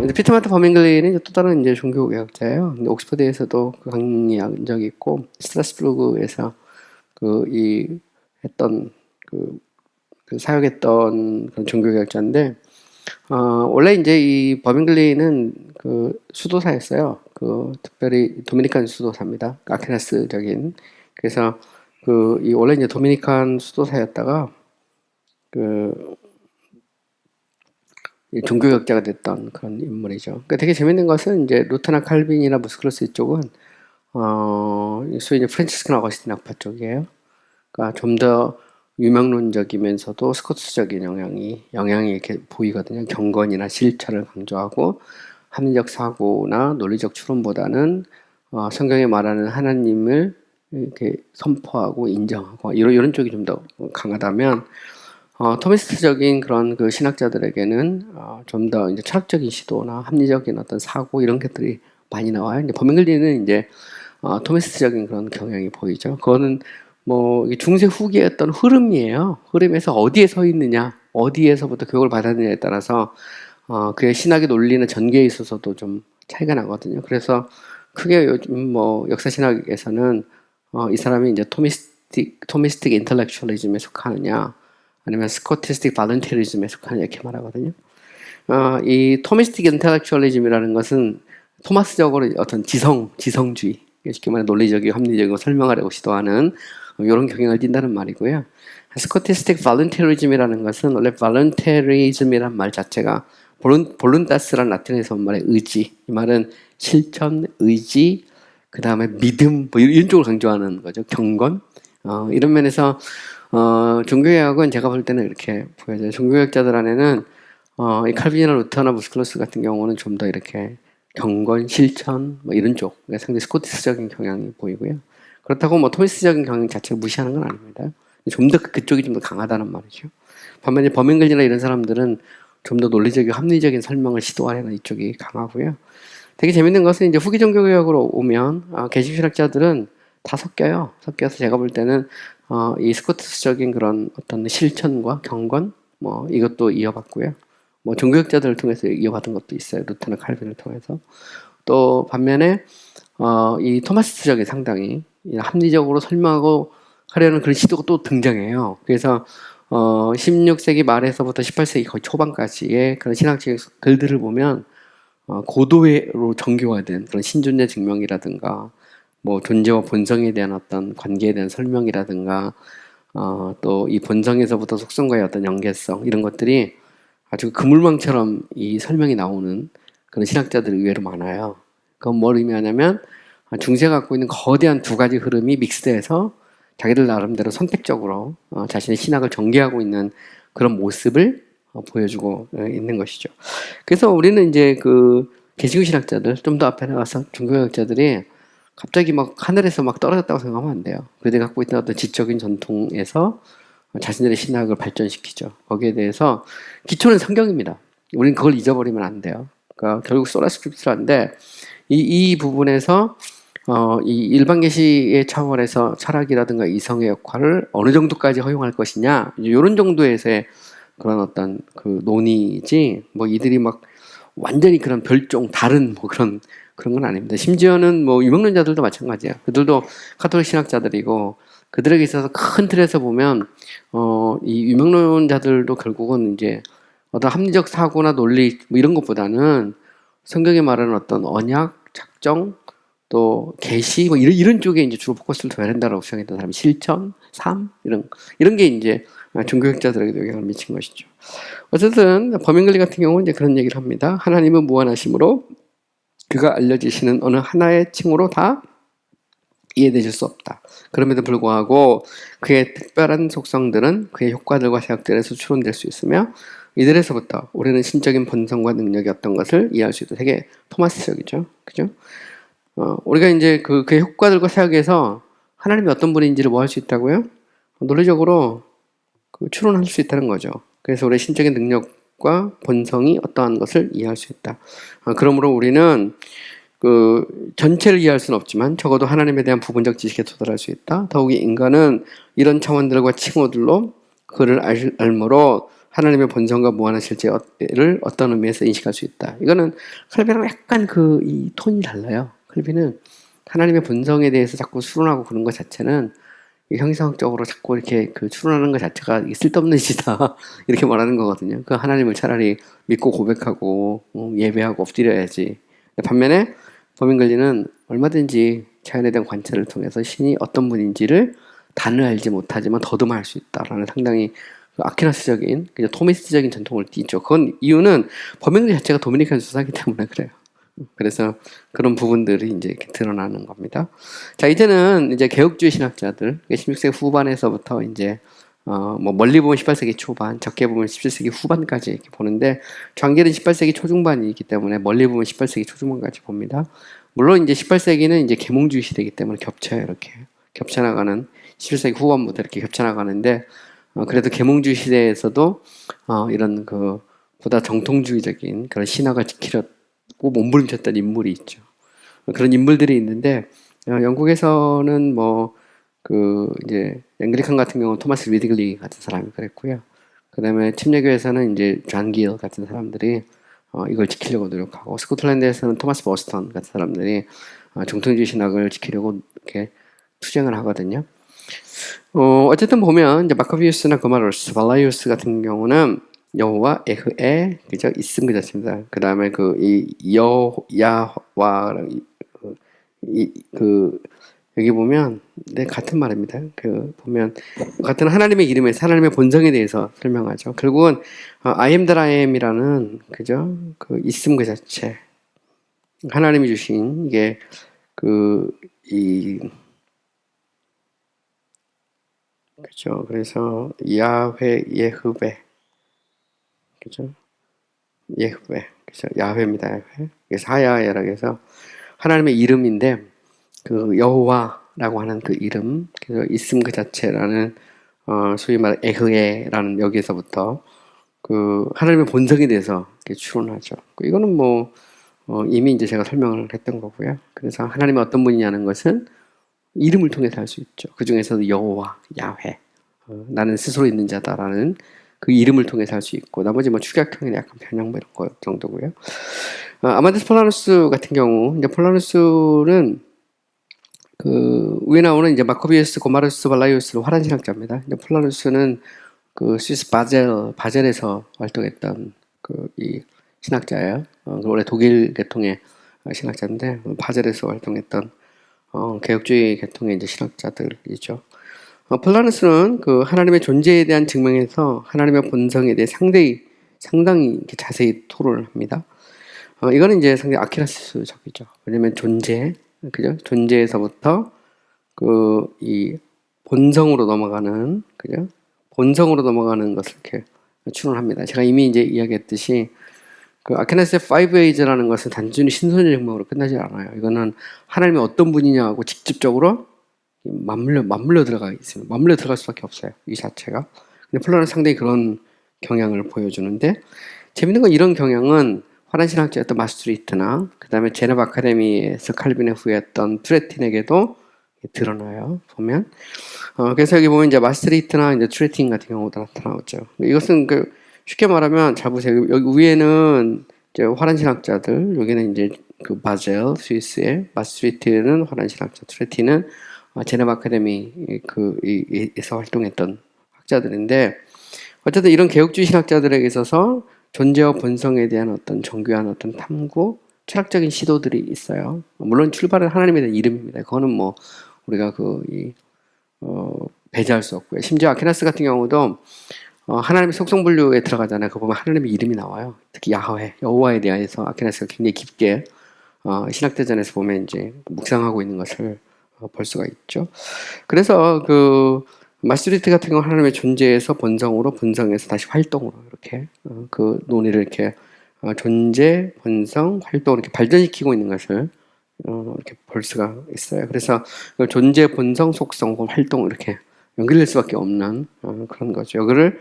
이제 피터 마트 버밍글리는 이제 또 다른 이제 종교개혁자예요. 근데 옥스퍼드에서도 그 강의한 적이 있고, 스트라스부르크에서 했던 사역했던 그런 종교개혁자인데, 원래 이제 이 버밍글리는 그 수도사였어요. 특별히 도미니칸 수도사입니다. 아퀴나스적인. 그래서 원래 이제 도미니칸 수도사였다가 이 종교개혁자가 됐던 그런 인물이죠. 그러니까 되게 재밌는 것은 이제 루터나 칼빈이나 무스클로스 이쪽은 소위 이제 프란치스칸 어거스틴 학파 쪽이에요. 그러니까 좀 더 유명론적이면서도 스코트적인 영향이 이렇게 보이거든요. 경건이나 실천을 강조하고 합리적 사고나 논리적 추론보다는 성경에 말하는 하나님을 이렇게 선포하고 인정하고 이런 쪽이 좀 더 강하다면 토미스트적인 그런 그 신학자들에게는 좀 더 이제 철학적인 시도나 합리적인 어떤 사고 이런 것들이 많이 나와요. 이제 버밍글리는 이제 토미스트적인 그런 경향이 보이죠. 그거는 뭐 중세 후기의 어떤 흐름이에요. 흐름에서 어디에 서 있느냐, 어디에서부터 교육을 받았느냐에 따라서 그의 신학의 논리나 전개에 있어서도 좀 차이가 나거든요. 그래서 크게 요즘 뭐 역사 신학에서는 이 사람이 이제 토미스틱 인텔렉츄얼리즘에 속하느냐, 아니면 스코티스틱 발런티리즘에 속하느냐 이렇게 말하거든요. 이 토미스틱 인텔렉츄얼리즘이라는 것은 토마스적으로 어떤 지성주의, 쉽게 말해 논리적이고 합리적이고 설명하려고 시도하는 이런 경향을 띈다는 말이고요. 스코티스틱 발런티리즘이라는 것은 원래 발런테리즘이란 말 자체가 볼룬타스라는 라틴에서 온 말의 의지, 이 말은 실천, 의지, 그 다음에 믿음 뭐 이런 쪽을 강조하는 거죠. 경건. 이런 면에서 종교개혁은 제가 볼 때는 이렇게 보여져요. 종교개혁자들 안에는 이 칼빈이나 루터나 무스클로스 같은 경우는 좀 더 이렇게 경건, 실천 뭐 이런 쪽, 상당히 스코티스적인 경향이 보이고요. 그렇다고 뭐 토미스적인 경향 자체를 무시하는 건 아닙니다. 좀 더 그쪽이 좀 더 강하다는 말이죠. 반면에 버밍글리나 이런 사람들은 좀 더 논리적이고 합리적인 설명을 시도하려는 이쪽이 강하고요. 되게 재밌는 것은 이제 후기 종교개혁으로 오면 개신신학자들은 다 섞여요. 섞여서 제가 볼 때는 이 스코트스적인 그런 어떤 실천과 경건 뭐 이것도 이어받고요. 뭐 종교학자들을 통해서 이어받은 것도 있어요. 루터나 칼빈을 통해서. 또 반면에 이 토마스적인 상당히 합리적으로 설명하고 하려는 그런 시도가 또 등장해요. 그래서 16세기 말에서부터 18세기 거의 초반까지의 그런 신학적인 글들을 보면 고도로 정교화된 그런 신존재 증명이라든가 뭐 존재와 본성에 대한 어떤 관계에 대한 설명이라든가 또 이 본성에서부터 속성과의 어떤 연계성 이런 것들이 아주 그물망처럼 이 설명이 나오는 그런 신학자들이 의외로 많아요. 그건 뭘 의미하냐면 중세가 갖고 있는 거대한 두 가지 흐름이 믹스돼서 자기들 나름대로 선택적으로 자신의 신학을 전개하고 있는 그런 모습을 보여주고 있는 것이죠. 그래서 우리는 이제 개신교 신학자들 좀 더 앞에 나가서 종교개혁자들이 갑자기 막 하늘에서 막 떨어졌다고 생각하면 안 돼요. 그들이 갖고 있는 어떤 지적인 전통에서 자신들의 신학을 발전시키죠. 거기에 대해서 기초는 성경입니다. 우리는 그걸 잊어버리면 안 돼요. 그러니까 결국 소라 스크립트라인데 이 부분에서 이 일반 계시의 차원에서 철학이라든가 이성의 역할을 어느 정도까지 허용할 것이냐 이런 정도에서의 그런 어떤 논의지 뭐 이들이 막 완전히 그런 별종 다른 뭐 그런 건 아닙니다. 심지어는 뭐 유명론자들도 마찬가지예요. 그들도 카톨릭 신학자들이고 그들에게 있어서 큰 틀에서 보면 이 유명론자들도 결국은 이제 어떤 합리적 사고나 논리 뭐 이런 것보다는 성경에 말하는 어떤 언약, 작정, 또 계시 뭐 이런 쪽에 이제 주로 포커스를 둬야 된다고 생각했던 사람이 실천, 삶 이런 게 이제 종교학자들에게 영향을 미친 것이죠. 어쨌든 버밍글리 같은 경우는 이제 그런 얘기를 합니다. 하나님은 무한하심으로 그가 알려주시는 어느 하나의 칭호로 다 이해되실 수 없다. 그럼에도 불구하고 그의 특별한 속성들은 그의 효과들과 사역들에서 추론될 수 있으며 이들에서부터 우리는 신적인 본성과 능력이 어떤 것을 이해할 수 있다. 되게 토마스적이죠. 그죠? 우리가 이제 그의 효과들과 사역에서 하나님이 어떤 분인지를 뭐 할 수 있다고요? 논리적으로 추론할 수 있다는 거죠. 그래서 우리의 신적인 능력과 본성이 어떠한 것을 이해할 수 있다. 그러므로 우리는 전체를 이해할 수는 없지만 적어도 하나님에 대한 부분적 지식에 도달할 수 있다. 더욱이 인간은 이런 차원들과 칭호들로 그를 알므로 하나님의 본성과 무한한 실제를 어떤 의미에서 인식할 수 있다. 이거는 칼빈하고 약간 이 톤이 달라요. 칼빈은 하나님의 본성에 대해서 자꾸 수론하고 그런 것 자체는 형이상학적으로 자꾸 이렇게 추론하는 것 자체가 쓸데없는 짓이다. 이렇게 말하는 거거든요. 그 하나님을 차라리 믿고 고백하고 예배하고 엎드려야지. 반면에 버밍글리는 얼마든지 자연에 대한 관찰을 통해서 신이 어떤 분인지를 단을 알지 못하지만 더듬할 수 있다라는 상당히 아퀴나스적인, 토미스적인 전통을 띠죠. 그건 이유는 버밍글리 자체가 도미니칸 수사기 때문에 그래요. 그래서 그런 부분들이 이제 이렇게 드러나는 겁니다. 자, 이제는 이제 개혁주의 신학자들, 16세기 후반에서부터 이제 뭐 멀리 보면 18세기 초반, 적게 보면 17세기 후반까지 이렇게 보는데, 장길은 18세기 초중반이기 때문에 멀리 보면 18세기 초중반까지 봅니다. 물론 이제 18세기는 이제 계몽주의 시대이기 때문에 겹쳐요. 이렇게 겹쳐나가는 17세기 후반부터 이렇게 겹쳐나가는데, 그래도 계몽주의 시대에서도 이런 보다 정통주의적인 그런 신학을 지키려고 몸부림쳤던 인물이 있죠. 그런 인물들이 있는데, 영국에서는 이제 앵글리칸 같은 경우는 토마스 리들리 같은 사람이 그랬고요. 그 다음에 침례교에서는 이제 존 길 같은 사람들이 이걸 지키려고 노력하고, 스코틀랜드에서는 토마스 버스턴 같은 사람들이 정통주의 신학을 지키려고 이렇게 투쟁을 하거든요. 어쨌든 보면 이제 마카비우스나 고마로스, 발라이우스 같은 경우는 여호와, 에흐에, 그죠? 있음 그 자체입니다. 그 다음에 여기 보면 같은 말입니다. 보면 같은 하나님의 이름에서 하나님의 본성에 대해서 설명하죠. 결국은 I am that I am이라는, 그죠? 있음 그 자체, 하나님이 주신 이게 그죠? 그래서 야훼, 예흐베, 그죠? 예흐베, 그죠? 야훼입니다. 야훼. 그래서 하야야라고 해서 하나님의 이름인데, 여호와라고 하는 그 이름, 그래서 있음 그 자체라는, 소위 말해 에흐에라는 여기에서부터 하나님의 본성에 대해서 이렇게 추론하죠. 이거는 이미 이제 제가 설명을 했던 거고요. 그래서 하나님이 어떤 분이냐는 것은 이름을 통해서 알 수 있죠. 그 중에서도 여호와, 야훼, 나는 스스로 있는 자다라는 그 이름을 통해서 알 수 있고, 나머지 축약형이나 약간 변형 이런 거 정도고요. 아마데스 폴라누스 같은 경우, 이제 폴라누스는 위에 나오는 이제 마코비우스, 고마르스, 발라이우스로 화란 신학자입니다. 이제 폴라누스는 스위스 바젤에서 활동했던 이 신학자예요. 원래 독일 계통의 신학자인데, 바젤에서 활동했던 개혁주의 계통의 이제 신학자들이죠. 폴라누스는 하나님의 존재에 대한 증명에서 하나님의 본성에 대해 상당히 이렇게 자세히 토론을 합니다. 이거는 이제 상당히 아퀴나스적이죠. 왜냐면 그죠? 존재에서부터 이 본성으로 넘어가는, 그죠? 본성으로 넘어가는 것을 이렇게 추론합니다. 제가 이미 이제 이야기했듯이 아퀴나스의 5A라는 것은 단순히 신선의 증명으로 끝나지 않아요. 이거는 하나님이 어떤 분이냐고 직접적으로 맞물려 들어가 있습니다. 맞물려 들어갈 수밖에 없어요. 이 자체가. 근데 폴라는 상당히 그런 경향을 보여주는데, 재밌는 건 이런 경향은 화란 신학자였던 마스트리트나 그 다음에 제네바 아카데미에서 칼빈에 후회했던 트레틴에게도 드러나요. 보면. 그래서 여기 보면 이제 마스트리트나 이제 트레틴 같은 경우도 나타나죠. 이것은 쉽게 말하면, 잘 보세요. 여기 위에는 이제 화란 신학자들, 여기는 이제 바젤, 스위스의, 마스트리트는 화란 신학자, 트레틴은 제네바 아카데미에서 활동했던 학자들인데, 어쨌든 이런 개혁주의 신학자들에게 있어서 존재와 본성에 대한 어떤 정교한 어떤 탐구, 철학적인 시도들이 있어요. 물론 출발은 하나님에 대한 이름입니다. 그거는 우리가 배제할 수 없고요. 심지어 아퀴나스 같은 경우도 하나님의 속성분류에 들어가잖아요. 그거 보면 하나님의 이름이 나와요. 특히 야훼, 여호와에 대해서 아퀴나스가 굉장히 깊게 신학대전에서 보면 이제 묵상하고 있는 것을 볼 수가 있죠. 그래서 마스트리트 같은 경우 하나님의 존재에서 본성으로, 본성에서 다시 활동으로 이렇게 논의를 이렇게 존재, 본성, 활동을 이렇게 발전시키고 있는 것을 이렇게 볼 수가 있어요. 그래서 존재, 본성, 속성, 활동 이렇게 연결될 수밖에 없는 그런 거죠. 이거를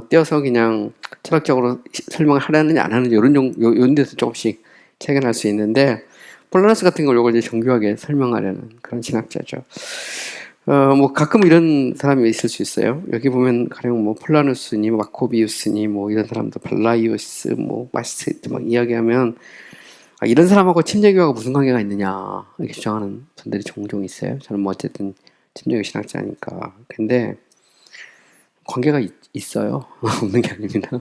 떼어서 그냥 철학적으로 설명을 하려느냐 안 하느냐 이런 데서 조금씩 차이가 날 수 있는데, 폴라누스 같은 걸 이걸 이제 정교하게 설명하려는 그런 신학자죠. 뭐 가끔 이런 사람이 있을 수 있어요. 여기 보면 가령 뭐 폴라누스니 마코비우스니 뭐 이런 사람들 발라이오스 뭐 마스테트 막 이야기하면 이런 사람하고 침례교회가 무슨 관계가 있느냐 이렇게 주장하는 분들이 종종 있어요. 저는 뭐 어쨌든 침례교 신학자니까. 근데 관계가 있어요. 없는 게 아닙니다.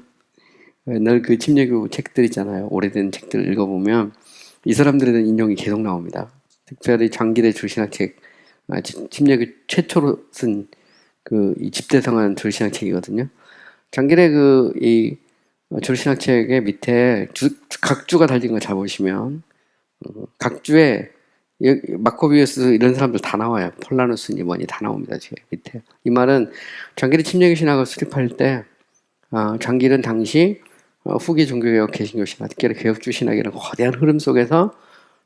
옛날 그 침례교 책들 있잖아요. 오래된 책들 읽어보면 이 사람들에 대한 인용이 계속 나옵니다. 특별히 장기대 줄신학책, 침례교 최초로 쓴 그 이 집대성한 줄신학책이거든요. 장기대 이 줄신학책의 밑에 각 주가 달린 거 잘 보시면 각 주에 마코비우스 이런 사람들 다 나와요. 폴라누스니 뭐니 다 나옵니다. 뒤에 밑에. 이 말은 장기대 침례교 신학을 수립할 때 장기는 당시 후기 종교개혁 개신교 신학, 특히 개혁주 신학이라는 거대한 흐름 속에서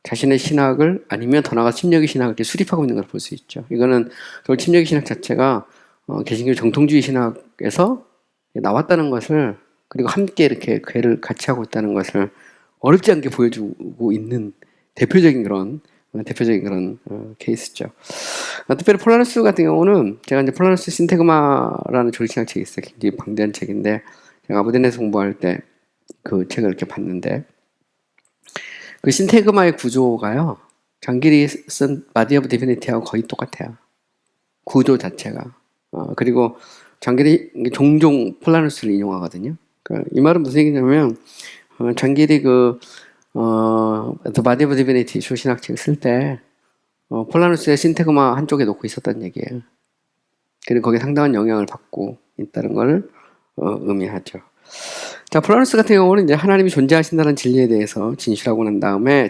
자신의 신학을 아니면 더 나아가 침례교 신학을 이렇게 수립하고 있는 걸 볼 수 있죠. 이거는 침례교 신학 자체가 개신교 정통주의 신학에서 나왔다는 것을 그리고 함께 이렇게 궤를 같이 하고 있다는 것을 어렵지 않게 보여주고 있는 대표적인 그런 케이스죠. 특별히 폴라누스 같은 경우는 제가 이제 폴라누스 신테그마라는 조리신학 책이 있어요. 굉장히 방대한 책인데 제가 아부덴에서 공부할 때 그 책을 이렇게 봤는데 그 신테그마의 구조가요. 장길이 쓴 바디 오브 디비니티하고 거의 똑같아요. 구조 자체가. 그리고 장길이 종종 폴라누스를 인용하거든요. 그러니까 이 말은 무슨 얘기냐면 장길이 The Body of Divinity 조신학책을 쓸 때 폴라누스의 신테그마 한쪽에 놓고 있었다는 얘기예요. 그리고 거기에 상당한 영향을 받고 있다는 걸 의미하죠. 자, 폴라누스 같은 경우는 이제 하나님이 존재하신다는 진리에 대해서 진술하고 난 다음에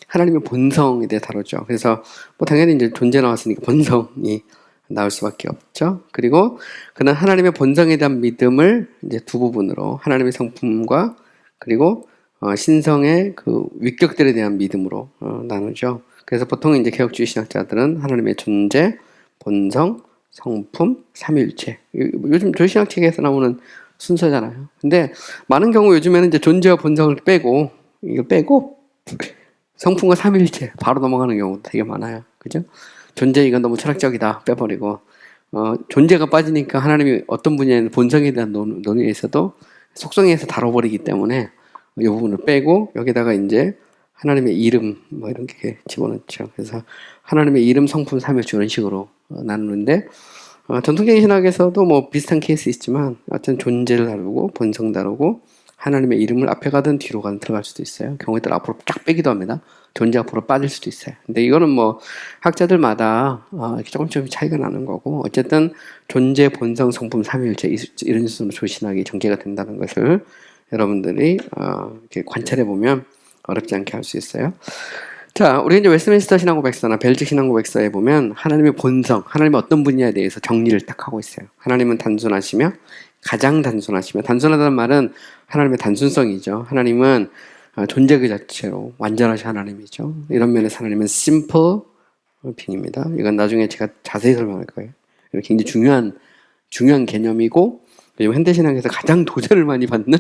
하나님의 본성에 대해 다루죠. 그래서 뭐 당연히 이제 존재 나왔으니까 본성이 나올 수밖에 없죠. 그리고 그는 하나님의 본성에 대한 믿음을 이제 두 부분으로 하나님의 성품과 그리고 신성의 그 위격들에 대한 믿음으로 나누죠. 그래서 보통 이제 개혁주의 신학자들은 하나님의 존재, 본성, 성품, 삼위일체. 요즘 조신학책에서 나오는 순서잖아요. 근데 많은 경우 요즘에는 이제 존재와 본성을 빼고 성품과 삼위일체 바로 넘어가는 경우도 되게 많아요. 그죠? 존재 이건 너무 철학적이다 빼버리고 존재가 빠지니까 하나님이 어떤 분야에는 본성에 대한 논의에 있어도 속성에서 다뤄버리기 때문에 이 부분을 빼고 여기다가 이제 하나님의 이름 뭐 이런 게 집어넣죠. 그래서 하나님의 이름, 성품, 삼위일체 이런 식으로 나누는데 전통적인 신학에서도 뭐 비슷한 케이스 있지만 어떤 존재를 다루고 본성 다루고 하나님의 이름을 앞에 가든 뒤로 가든 들어갈 수도 있어요. 경우에 따라 앞으로 쫙 빼기도 합니다. 존재 앞으로 빠질 수도 있어요. 근데 이거는 뭐 학자들마다 이렇게 조금씩 차이가 나는 거고 어쨌든 존재, 본성, 성품, 삼위일체 이런 식으로 조신학이 전개가 된다는 것을 여러분들이 이렇게 관찰해 보면 어렵지 않게 할 수 있어요. 자, 우리 이제 웨스트민스터 신앙고백서나 벨직 신앙고백서에 보면 하나님의 본성, 하나님의 어떤 분야에 대해서 정리를 딱 하고 있어요. 하나님은 단순하시며 가장 단순하시며 단순하다는 말은 하나님의 단순성이죠. 하나님은 존재 그 자체로 완전하신 하나님이죠. 이런 면에서 하나님은 simple being입니다. 이건 나중에 제가 자세히 설명할 거예요. 굉장히 중요한 개념이고 현대신학에서 가장 도전을 많이 받는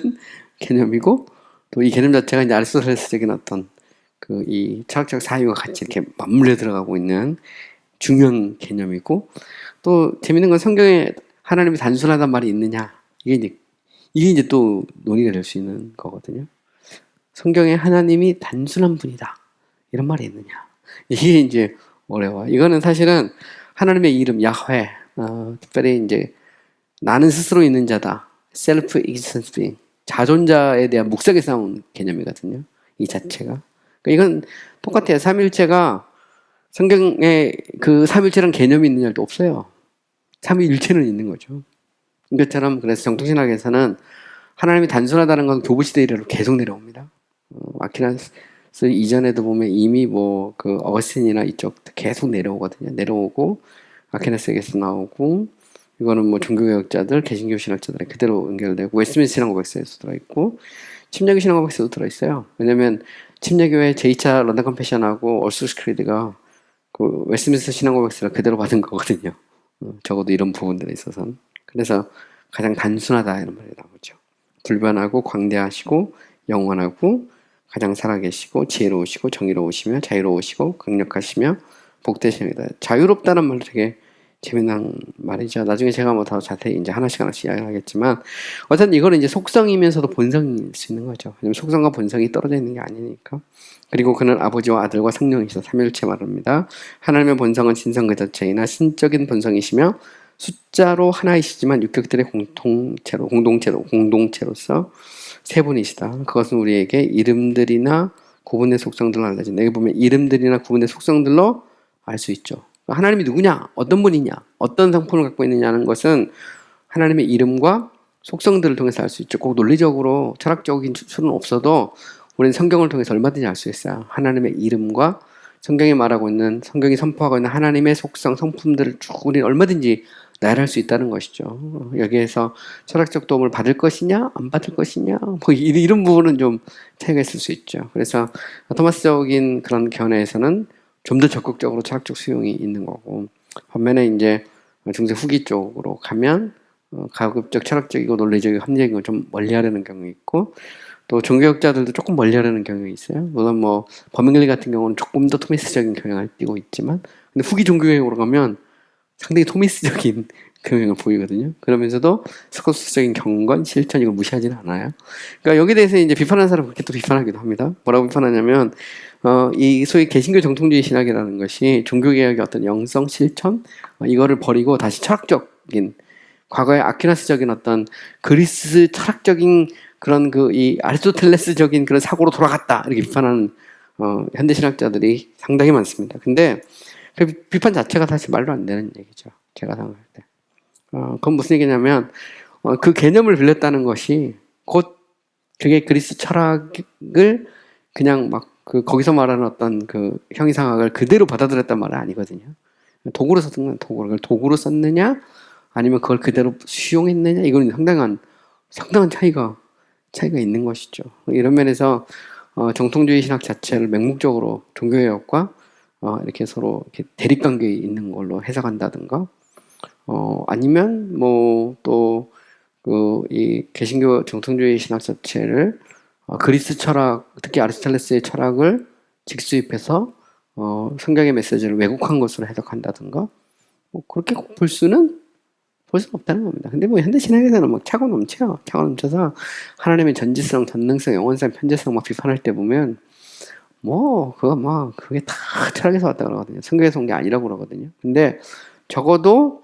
개념이고 또 이 개념 자체가 이제 아리스토텔레스적인 어떤 이 철학적 사유와 같이 이렇게 맞물려 들어가고 있는 중요한 개념이고 또 재밌는 건 성경에 하나님이 단순하단 말이 있느냐 이게 이제 또 논의가 될 수 있는 거거든요. 성경에 하나님이 단순한 분이다 이런 말이 있느냐 이게 이제 어려워. 이거는 사실은 하나님의 이름 야훼 특별히 이제 나는 스스로 있는 자다 self existence being 자존자에 대한 묵상에 싸운 개념이거든요. 이 자체가. 이건 똑같아요. 삼위일체가 성경에 그 삼위일체라는 개념이 있느냐도 없어요. 삼위일체는 있는 거죠. 이것처럼 그래서 정통신학에서는 하나님이 단순하다는 건 교부시대 이래로 계속 내려옵니다. 아퀴나스 이전에도 보면 이미 뭐 그 어거스틴이나 이쪽 계속 내려오거든요. 내려오고 아퀴나스에게서 나오고 이거는 뭐 종교개혁자들, 개신교 신학자들에 그대로 연결되고 웨스트민스터 신앙고백서에서 들어있고 침례교 신앙고백서도 들어있어요. 왜냐면 침례교회 제2차 런던 컨페션하고 얼스투스 크리드가 그 웨스트민스터 신앙고백서를 그대로 받은 거거든요. 적어도 이런 부분들에 있어서는. 그래서 가장 단순하다 이런 말이 나오죠. 불변하고 광대하시고 영원하고 가장 살아계시고 지혜로우시고 정의로우시며 자유로우시고 강력하시며 복되십니다. 자유롭다는 말도 되게 재미난 말이죠. 나중에 제가 뭐 더 자세히 이제 하나씩 이야기를 하겠지만, 어쨌든 이거는 이제 속성이면서도 본성일 수 있는 거죠. 왜냐면 속성과 본성이 떨어져 있는 게 아니니까. 그리고 그는 아버지와 아들과 성령이시다. 삼위일체 말합니다. 하나님의 본성은 신성 그 자체이나 신적인 본성이시며 숫자로 하나이시지만 육격들의 공동체로서 세 분이시다. 그것은 우리에게 이름들이나 구분의 속성들로 알려진다. 여기 보면 이름들이나 구분의 속성들로 알 수 있죠. 하나님이 누구냐? 어떤 분이냐? 어떤 성품을 갖고 있느냐는 것은 하나님의 이름과 속성들을 통해서 알 수 있죠. 꼭 논리적으로 철학적인 추론은 없어도 우리는 성경을 통해서 얼마든지 알 수 있어요. 하나님의 이름과 성경이 말하고 있는, 성경이 선포하고 있는 하나님의 속성, 성품들을 쭉 우리는 얼마든지 나열할 수 있다는 것이죠. 여기에서 철학적 도움을 받을 것이냐, 안 받을 것이냐, 뭐 이런 부분은 좀 차이가 있을 수 있죠. 그래서 토마스적인 그런 견해에서는 좀 더 적극적으로 철학적 수용이 있는 거고, 반면에 이제 중세 후기 쪽으로 가면 가급적 철학적이고 논리적이고 합리적인 걸 좀 멀리하려는 경우 있고, 또 종교학자들도 조금 멀리하려는 경향이 있어요. 물론 뭐 버밍리 같은 경우는 조금 더 토미스적인 경향을 띠고 있지만, 근데 후기 종교학으로 가면 상당히 토미스적인 경향을 보이거든요. 그러면서도 스코스적인 경건, 실천 이걸 무시하지는 않아요. 그러니까 여기에 대해서 이제 비판하는 사람은 그렇게 또 비판하기도 합니다. 뭐라고 비판하냐면 이 소위 개신교 정통주의 신학이라는 것이 종교개혁의 어떤 영성, 실천 이거를 버리고 다시 철학적인 과거의 아퀴나스적인 어떤 그리스 철학적인 그런 이 아리스토텔레스적인 그런 사고로 돌아갔다 이렇게 비판하는 현대 신학자들이 상당히 많습니다. 근데 그 비판 자체가 사실 말도 안 되는 얘기죠. 제가 생각할 때. 그건 무슨 얘기냐면 그 개념을 빌렸다는 것이 곧 그게 그리스 철학을 그냥 막 거기서 말하는 어떤 형이상학을 그대로 받아들였단 말은 아니거든요. 도구로 썼던 건 도구로. 그걸 도구로 썼느냐 아니면 그걸 그대로 수용했느냐 이건 상당한 차이가 있는 것이죠. 이런 면에서 정통주의 신학 자체를 맹목적으로 종교개혁과 이렇게 서로 이렇게 대립관계에 있는 걸로 해석한다든가, 아니면 뭐 또 이 개신교 정통주의 신학 자체를 그리스 철학, 특히 아리스토텔레스의 철학을 직수입해서 성경의 메시지를 왜곡한 것으로 해석한다든가, 뭐 그렇게 볼 수는 없다는 겁니다. 근데 뭐 현대 신학에서는 막 차고 넘쳐서 하나님의 전지성, 전능성, 영원성, 편재성 막 비판할 때 보면 그게 다 철학에서 왔다 그러거든요. 성경에서 온 게 아니라고 그러거든요. 근데 적어도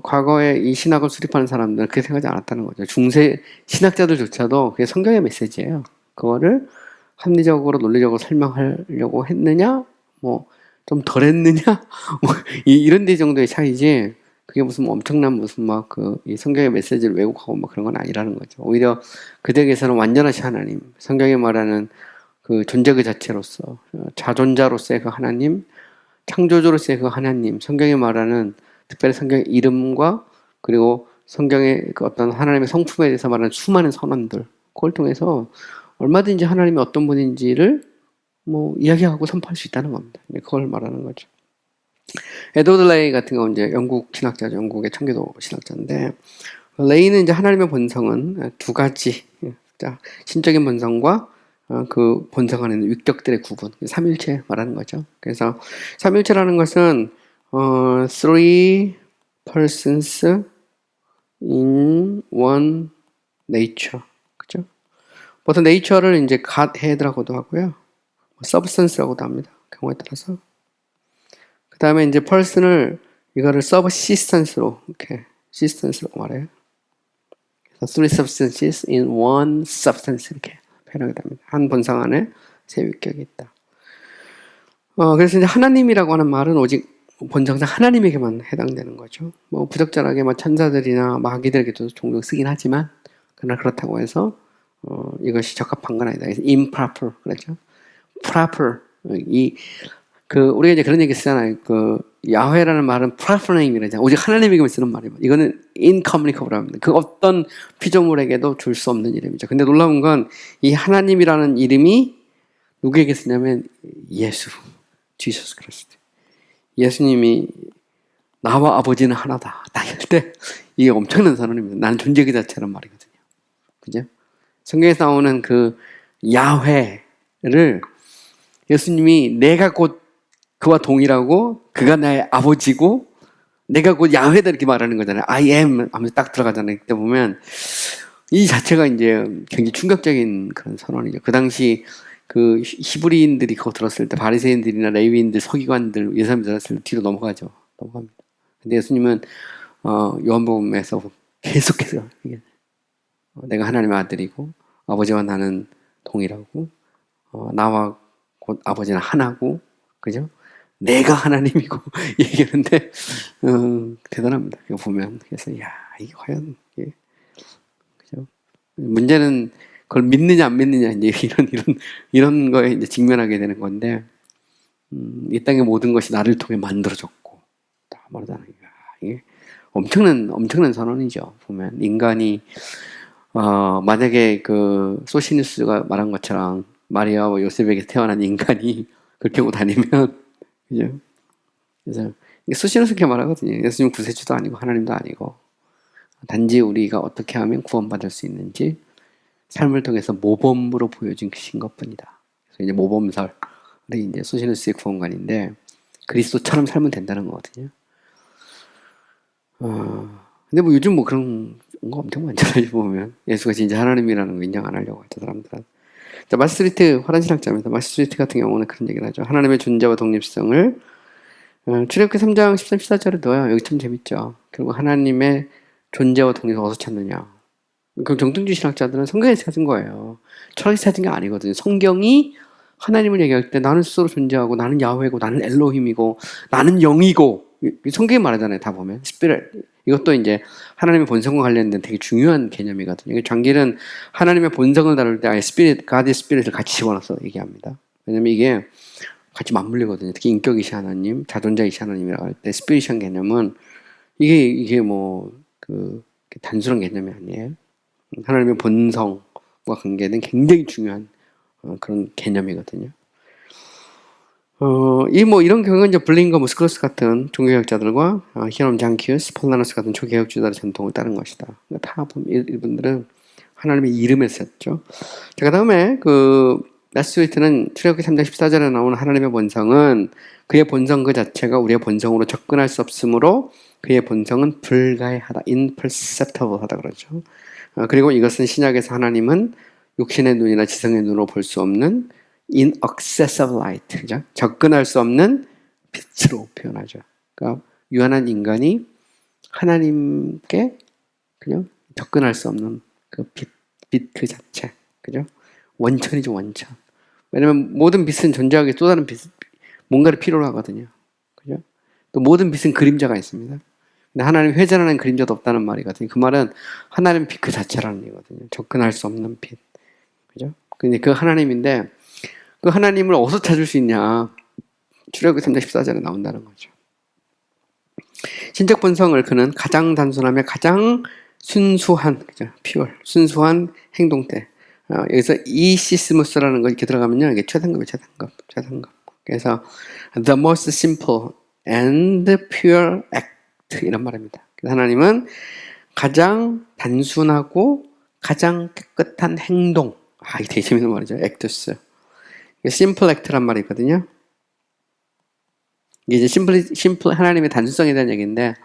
과거에 이 신학을 수립하는 사람들은 그렇게 생각하지 않았다는 거죠. 중세 신학자들조차도 그게 성경의 메시지예요. 그거를 합리적으로 논리적으로 설명하려고 했느냐, 뭐 좀 덜했느냐, 뭐 이런 데 정도의 차이지. 그게 무슨 엄청난 이 성경의 메시지를 왜곡하고 그런 건 아니라는 거죠. 오히려 그들에게서는 완전하신 하나님, 성경에 말하는 그 존재 그 자체로서 자존자로서의 그 하나님, 창조주로서의 그 하나님, 성경에 말하는 특별히 성경의 이름과 그리고 성경의 그 어떤 하나님의 성품에 대해서 말하는 수많은 선언들, 그걸 통해서 얼마든지 하나님이 어떤 분인지를 이야기하고 선포할 수 있다는 겁니다. 그걸 말하는 거죠. 에드워드 레이 같은 경우는 이제 영국 신학자죠. 영국의 청교도 신학자인데, 레이는 이제 하나님의 본성은 두 가지, 신적인 본성과 그 본성 안에 있는 육격들의 구분, 삼일체 말하는 거죠. 그래서 삼일체라는 것은 three persons in one nature, 그죠? 보통 nature를 이제 Godhead라고도 하고요, substance라고도 합니다. 경우에 따라서. 그 다음에 이제 person을 이거를 subsistance로 이렇게 substance라고 말해요. 그래서 three substances in one substance 이렇게 표현하게 됩니다. 한 본성 안에 세 위격이 있다. 그래서 이제 하나님이라고 하는 말은 오직 본성상 하나님에게만 해당되는 거죠. 부적절하게 천사들이나 마귀들에게도 종종 쓰긴 하지만, 그러나 그렇다고 해서 이것이 적합한 건 아니다. improper 그렇죠. proper 우리가 이제 그런 얘기 쓰잖아요. 야훼라는 말은 proper name이잖아요. 오직 하나님에게만 쓰는 말이에요. 이거는 incommunicable 합니다. 그 어떤 피조물에게도 줄 수 없는 이름이죠. 근데 놀라운 건 이 하나님이라는 이름이 누구에게 쓰냐면 예수, Jesus Christ. 예수님이 나와 아버지는 하나다. 딱 할 때 이게 엄청난 선언입니다. 나는 존재 그 자체란 말이거든요. 그죠? 성경에서 나오는 그 야훼를 예수님이 내가 곧 그와 동일하고 그가 나의 아버지고 내가 곧 야훼다 이렇게 말하는 거잖아요. I am 하면서 딱 들어가잖아요. 그때 보면 이 자체가 이제 굉장히 충격적인 그런 선언이죠. 그 당시 그 히브리인들이 그거 들었을 때 바리새인들이나 레위인들, 서기관들, 예사님들 들었을 때 뒤로 넘어가죠. 넘어갑니다. 근데 예수님은 요한복음에서 계속해서 내가 하나님의 아들이고 아버지와 나는 동일하고 나와 곧 아버지는 하나고 그죠? 내가 하나님이고 얘기하는데 대단합니다. 이거 보면 그래서 야 이게 과연 이게 그죠? 문제는 그걸 믿느냐 안 믿느냐 이제 이런 거에 이제 직면하게 되는 건데 이 땅의 모든 것이 나를 통해 만들어졌고 다 말하자는 이게 엄청난 선언이죠. 보면 인간이 만약에 그 소시니스가 말한 것처럼 마리아와 요셉에게 태어난 인간이 그렇게 하고 다니면 그죠? 그래서 소시니스 그렇게 말하거든요. 예수님 구세주도 아니고 하나님도 아니고 단지 우리가 어떻게 하면 구원받을 수 있는지 삶을 통해서 모범으로 보여준 신 것뿐이다. 그래서 이제 모범설이 이제 소시니스의 구원관인데 그리스도처럼 살면 된다는 거거든요. 근데 뭐 요즘 뭐 그런 거 엄청 많잖아요. 보면 예수가 진짜 하나님이라는 거 인정 안 하려고 하죠 사람들은. 자, 마스트리트 화란신학자입니다. 마스트리트 같은 경우는 그런 얘기를 하죠. 하나님의 존재와 독립성을 출애굽기 3장 13, 14절에 넣어요. 여기 참 재밌죠. 결국 하나님의 존재와 독립성을 어디서 찾느냐. 그럼 정통주의 신학자들은 성경에서 찾은 거예요. 철학에서 찾은 게 아니거든요. 성경이 하나님을 얘기할 때 나는 스스로 존재하고 나는 야훼고 나는 엘로힘이고 나는 영이고 성경이 말하잖아요. 다 보면 스피릿 이것도 이제 하나님의 본성과 관련된 되게 중요한 개념이거든요. 장길은 하나님의 본성을 다룰 때 아예 스피릿, 가드의 스피릿을 같이 집어넣어서 얘기합니다. 왜냐면 이게 같이 맞물리거든요. 특히 인격이시 하나님, 자존자이시 하나님이라고 할 때 스피릿한 개념은 이게 뭐 단순한 개념이 아니에요. 하나님의 본성과 관계된 굉장히 중요한 그런 개념이거든요. 이런 경우는 이제 블링거, 무스크로스 같은 종교개혁자들과 히에롬 장키우스, 폴라너스 같은 초개혁주자들의 전통을 따른 것이다. 다 이분들은 하나님의 이름을 썼죠. 자, 그 다음에 마스트리트는 출애굽기 3장 14절에 나오는 하나님의 본성은 그의 본성 그 자체가 우리의 본성으로 접근할 수 없으므로 그의 본성은 불가해하다, imperceptible 하다 그러죠. 그리고 이것은 신약에서 하나님은 육신의 눈이나 지성의 눈으로 볼 수 없는 inaccessible light, 그죠? 접근할 수 없는 빛으로 표현하죠. 그러니까 유한한 인간이 하나님께 그냥 접근할 수 없는 그 빛 그 자체, 그죠? 원천이죠, 원천. 왜냐면 모든 빛은 존재하기 또 다른 빛, 뭔가를 필요로 하거든요. 그죠? 또 모든 빛은 그림자가 있습니다. 근데 하나님 회전하는 그림자도 없다는 말이거든요. 그 말은 하나님 빛 그 자체라는 얘기거든요. 접근할 수 없는 빛. 그죠? 근데 그 하나님인데 그 하나님을 어디서 찾을 수 있냐? 출애굽기 3장 14절에 나온다는 거죠. 신적 본성을 그는 가장 단순하며 가장 순수한, 그죠? pure, 순수한 행동태. 여기서 이시스무스라는 거 이렇게 들어가면요. 이게 최상급이에요, 최상급. 그래서 the most simple and pure act 이런 말입니다. 그래서 하나님은 가장 단순하고 가장 깨끗한 행동. 이게 되게 재밌는 말이죠. actus. 심플 액트란 말이 있거든요. 이게 이제 심플 하나님의 단순성에 대한 얘기인데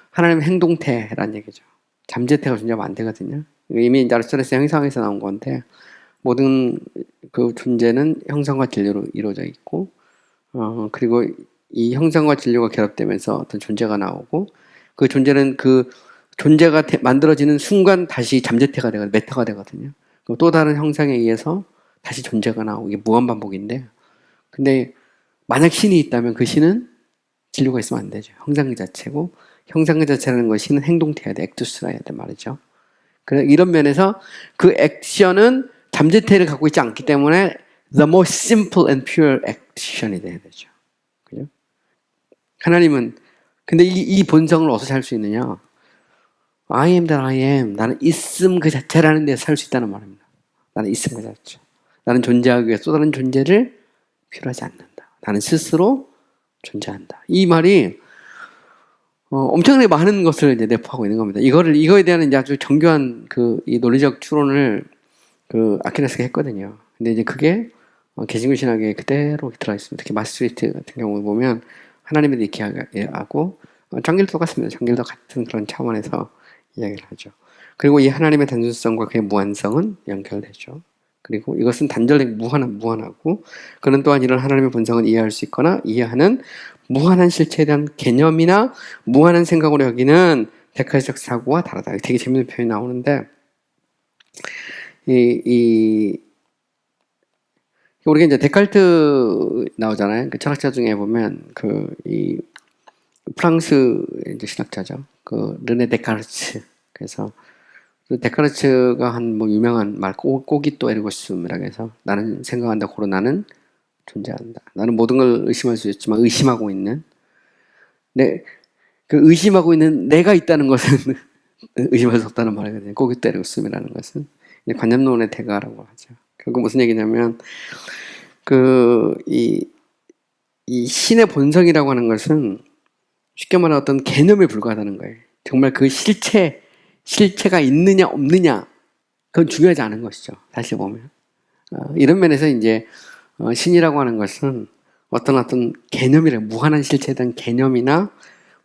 하나님의 행동태란 얘기죠. 잠재태가 존재하면 안 되거든요. 이미 이제 아리스토텔레스 형상에서 나온 건데 모든 그 존재는 형상과 진리로 이루어져 있고 그리고 이 형상과 진리가 결합되면서 어떤 존재가 나오고 그 존재는 그 존재가 만들어지는 순간 다시 잠재태가 되거든요. 메타가 되거든요. 또 다른 형상에 의해서 다시 존재가 나오고 이게 무한반복인데 근데 만약 신이 있다면 그 신은 진료가 있으면 안 되죠. 형상 그 자체고 형상 그 자체라는 것이 신은 행동태야 돼. 액투스라 해야 돼 말이죠. 그래서 이런 면에서 그 액션은 잠재태를 갖고 있지 않기 때문에 the most simple and pure action이 돼야 되죠. 그죠? 하나님은 근데 이 본성을 어디서 살 수 있느냐? I am that I am. 나는 있음 그 자체라는 데서 살 수 있다는 말입니다. 나는 있음 그 자체. 나는 존재하기 위해 또 다른 존재를 필요하지 않는다. 나는 스스로 존재한다. 이 말이 엄청나게 많은 것을 이제 내포하고 있는 겁니다. 이거에 대한 이제 아주 정교한 이 논리적 추론을 아퀴나스가 했거든요. 근데 이제 그게 개신교 신학에 그대로 들어있습니다. 특히 마스트리트 같은 경우 보면 하나님에 대해 이야기하고 장길도 똑같습니다. 장길도 같은 그런 차원에서 이야기를 하죠. 그리고 이 하나님의 단순성과 그의 무한성은 연결되죠. 그리고 이것은 단절되게 무한하고 그는 또한 이런 하나님의 본성을 이해할 수 있거나 이해하는 무한한 실체에 대한 개념이나 무한한 생각으로 여기는 데카르트적 사고와 다르다. 되게 재밌는 표현이 나오는데 우리가 이제 데카르트 나오잖아요. 그 철학자 중에 보면 이 프랑스 이제 신학자죠. 르네 데카르트. 그래서 데카르트가 한 뭐 유명한 말 꼬기또 에르고숨이라고 해서 나는 생각한다 고로 나는 존재한다. 나는 모든 걸 의심할 수 있지만 의심하고 있는 그 의심하고 있는 내가 있다는 것은 의심할 수 없다는 말이거든요. 꼬기또 에르고숨이라는 것은 관념론의 대가라고 하죠. 결국 무슨 얘기냐면 이 신의 본성이라고 하는 것은 쉽게 말하면 어떤 개념에 불과하다는 거예요. 정말 그 실체가 있느냐 없느냐 그건 중요하지 않은 것이죠. 사실 보면 이런 면에서 이제 신이라고 하는 것은 어떤 개념이라 무한한 실체에 대한 개념이나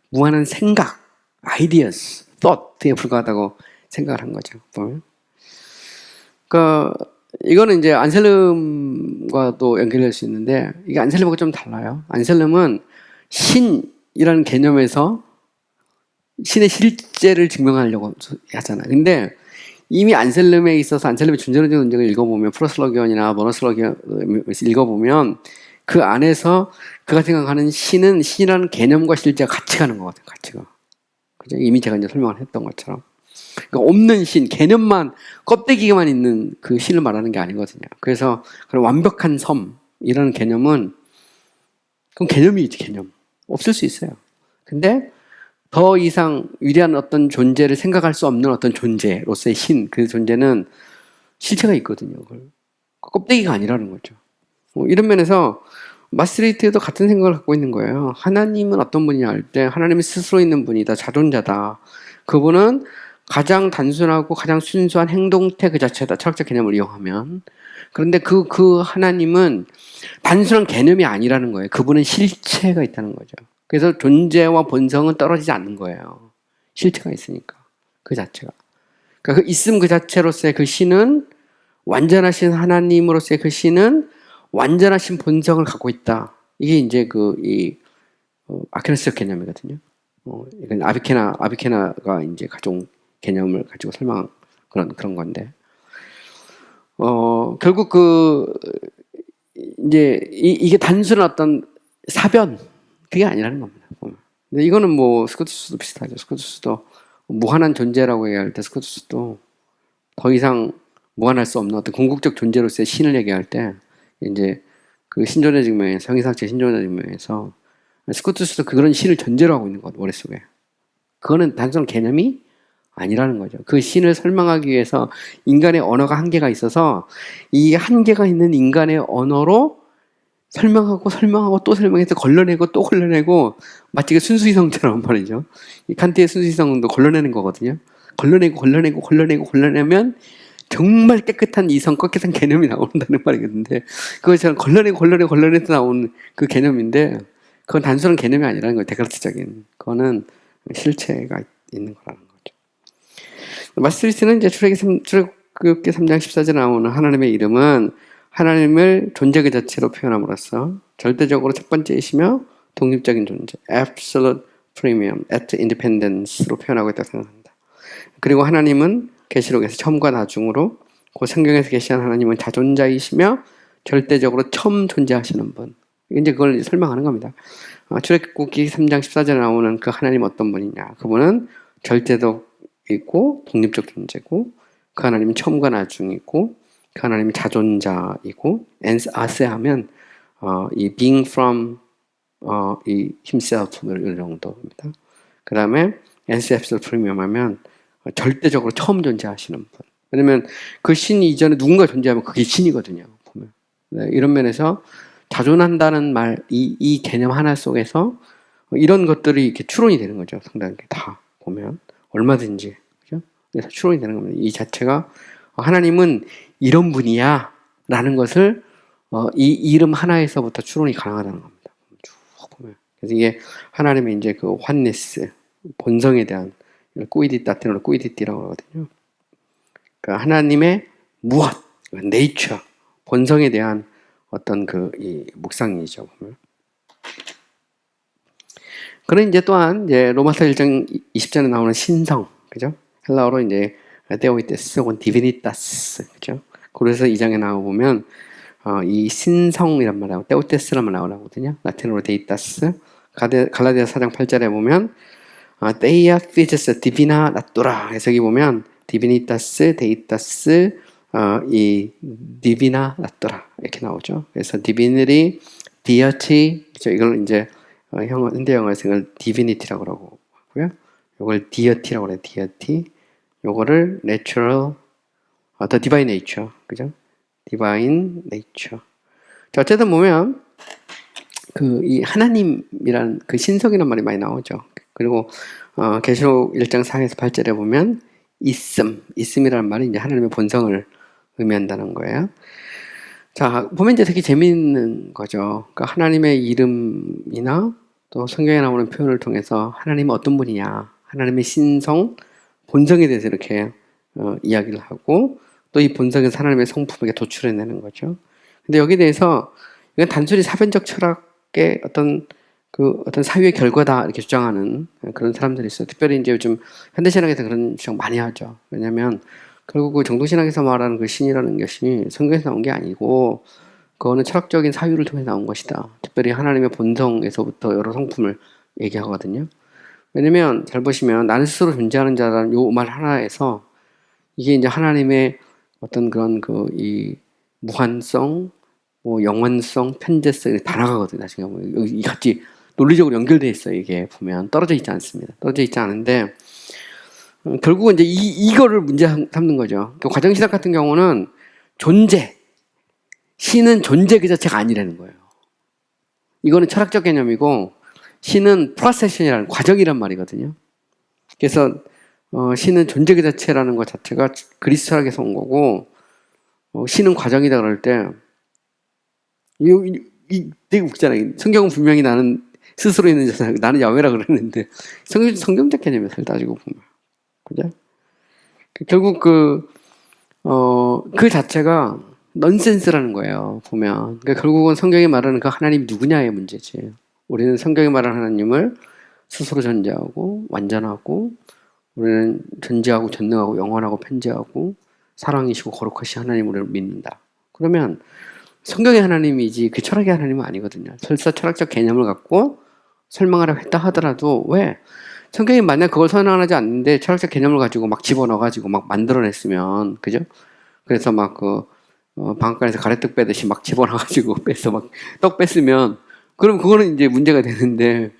무한한 생각, ideas, thought에 불과하다고 생각을 한 거죠. 보면 이거는 이제 안셀름과도 연결될 수 있는데 이게 안셀름하고 좀 달라요. 안셀름은 신이라는 개념에서 신의 실제를 증명하려고 하잖아요. 근데 이미 안셀름에 있어서 안셀름의 존재론적 논쟁을 읽어보면 프로슬러기언이나 모노슬러기언을 읽어보면 그 안에서 그가 생각하는 신이라는 개념과 실제가 같이 가는 것 같아요. 같이가. 그죠? 이미 제가 이제 설명을 했던 것처럼. 그러니까 없는 신, 개념만, 껍데기만 있는 그 신을 말하는 게 아니거든요. 그래서 그런 완벽한 섬이라는 개념은 그건 개념이지, 개념. 없을 수 있어요. 근데 더 이상 위대한 어떤 존재를 생각할 수 없는 어떤 존재로서의 신, 그 존재는 실체가 있거든요. 그걸. 껍데기가 아니라는 거죠. 이런 면에서 마스트리트도 같은 생각을 갖고 있는 거예요. 하나님은 어떤 분이냐 할 때 하나님이 스스로 있는 분이다. 자존자다. 그분은 가장 단순하고 가장 순수한 행동태 그 자체다. 철학적 개념을 이용하면. 그런데 그 하나님은 단순한 개념이 아니라는 거예요. 그분은 실체가 있다는 거죠. 그래서 존재와 본성은 떨어지지 않는 거예요. 실체가 있으니까. 그 자체가. 그러니까 그 있음 그 자체로서의 그 신은 완전하신 하나님으로서의 그 신은 완전하신 본성을 갖고 있다. 이게 이제 아퀴나스적 개념이거든요. 이건 아비케나가 이제 가져온 개념을 가지고 설명한 그런 건데. 결국 이제 이게 단순한 어떤 사변, 그게 아니라는 겁니다. 근데 이거는 뭐 스코투스도 비슷하죠. 스코투스도 무한한 존재라고 얘기할 때 스코투스도 더 이상 무한할 수 없는 어떤 궁극적 존재로서의 신을 얘기할 때 이제 그 신존의 증명에서 형이상체 신존의 증명에서 스코투스도 그런 신을 전제로 하고 있는 것 머릿속에. 그거는 단순한 개념이 아니라는 거죠. 그 신을 설명하기 위해서 인간의 언어가 한계가 있어서 이 한계가 있는 인간의 언어로 설명하고 또 설명해서 걸러내고 또 걸러내고 마치 그 순수이성처럼 말이죠. 이 칸트의 순수이성도 걸러내는 거거든요. 걸러내면 정말 깨끗한 이성, 깨끗한 개념이 나온다는 말이겠는데 그것처럼 걸러내서 나온 그 개념인데 그건 단순한 개념이 아니라는 거예요. 데카르트적인. 그거는 실체가 있는 거라는 거죠. 마스트리트는 이제 출애굽기 3장 14절에 나오는 하나님의 이름은 하나님을 존재 그 자체로 표현함으로써 절대적으로 첫 번째이시며 독립적인 존재, absolute premium, at independence로 표현하고 있다고 생각합니다. 그리고 하나님은 계시록에서 처음과 나중으로 그 성경에서 계시한 하나님은 자존자이시며 절대적으로 처음 존재하시는 분. 이제 그걸 설명하는 겁니다. 출애굽기 3장 14절에 나오는 그 하나님 어떤 분이냐. 그분은 절대도 있고 독립적 존재고 그 하나님은 처음과 나중이고 그 하나님은 자존자이고 아세 하면 이 being from 이 himself 이런 정도입니다. 그 다음에 NCF를 프리미엄하면 절대적으로 처음 존재하시는 분. 왜냐면 그 신 이전에 누군가 존재하면 그게 신이거든요. 보면. 네, 이런 면에서 자존한다는 말, 이 개념 하나 속에서 이런 것들이 이렇게 추론이 되는 거죠. 상당히 다 보면 얼마든지 그죠? 그래서 추론이 되는 겁니다. 이 자체가 하나님은 이런 분이야 라는 것을 이 이름 하나에서부터 추론이 가능하다는 겁니다. 쭉 보면. 그래서 이게 하나님의 이제 그 환네스, 본성에 대한 꾸이디 따테노를 꾸이디띠라고 하거든요. 그러니까 하나님의 무엇, 네이처, 본성에 대한 어떤 이 묵상이죠. 보면. 그런 이제 또한 이제 로마서 1장 20절에 나오는 신성, 그죠? 헬라어로 이제 데오이테스 혹은 디비니타스, 그죠? 그래서 2장에 나와 보면 이 신성이란 말하고 데오테스란 말 나오거든요. 라틴어로 데이타스. 갈라디아 4장 8절에 보면 데이아 피제스 디비나 나토라 해석이 보면 디비니타스 데이타스 이 디비나 나토라 이렇게 나오죠. 그래서 디비니티 디어티 이걸 이제 현대 영어에서 이걸 디비니티라고 그러고 하고요. 이걸 디어티라고 그래요. 디어티. 요거를 natural the divine nature. 그죠? divine nature. 자, 어쨌든 보면 이 하나님이란 그 신성이란 말이 많이 나오죠. 그리고 계시록 1장 4에서 8절에 보면 있음이라는 말이 이제 하나님의 본성을 의미한다는 거예요. 자, 보면 이제 되게 재미있는 거죠. 그러니까 하나님의 이름이나 또 성경에 나오는 표현을 통해서 하나님은 어떤 분이냐, 하나님의 신성, 본성에 대해서 이렇게 이야기를 하고 또 이 본성에서 하나님의 성품에게 도출해내는 거죠. 근데 여기에 대해서 이건 단순히 사변적 철학의 어떤 사유의 결과다 이렇게 주장하는 그런 사람들이 있어요. 특별히 이제 요즘 현대신학에서 그런 주장 많이 하죠. 왜냐하면 결국 그 정도신학에서 말하는 그 신이라는 것이 성경에서 나온 게 아니고 그거는 철학적인 사유를 통해 나온 것이다. 특별히 하나님의 본성에서부터 여러 성품을 얘기하거든요. 왜냐면 잘 보시면 나는 스스로 존재하는 자라는 요 말 하나에서 이게 이제 하나님의 어떤 그런 이 무한성, 뭐 영원성, 편재성 다 나가거든요. 나중에 보면 이 같이 논리적으로 연결돼 있어요. 이게 보면 떨어져 있지 않습니다. 떨어져 있지 않은데 결국은 이제 이거를 문제 삼는 거죠. 그 과정신학 같은 경우는 신은 존재 그 자체가 아니라는 거예요. 이거는 철학적 개념이고 신은 프로세션이라는 과정이란 말이거든요. 그래서 신은 존재 그 자체라는 것 자체가 그리스 철학에서 온 거고 신은 과정이다 그럴 때 되게 웃기잖아요. 성경은 분명히 나는 스스로 있는 자잖아요. 나는 야훼라 그랬는데 성경적 개념에서 따지고 보면 그죠? 결국 그 자체가 넌센스라는 거예요. 보면 그러니까 결국은 성경이 말하는 그 하나님이 누구냐의 문제지. 우리는 성경이 말하는 하나님을 스스로 존재하고 완전하고 우리는 존재하고 전능하고 영원하고 편재하고 사랑이시고 거룩하신 하나님을 믿는다. 그러면 성경의 하나님이지 그 철학의 하나님은 아니거든요. 설사 철학적 개념을 갖고 설명하려고 했다 하더라도 왜? 성경이 만약 그걸 선언하지 않는데 철학적 개념을 가지고 막 집어넣어가지고 막 만들어냈으면 그죠? 그래서 막 방앗간에서 가래떡 빼듯이 막 집어넣어가지고 빼서 막 떡 뺐으면 그럼 그거는 이제 문제가 되는데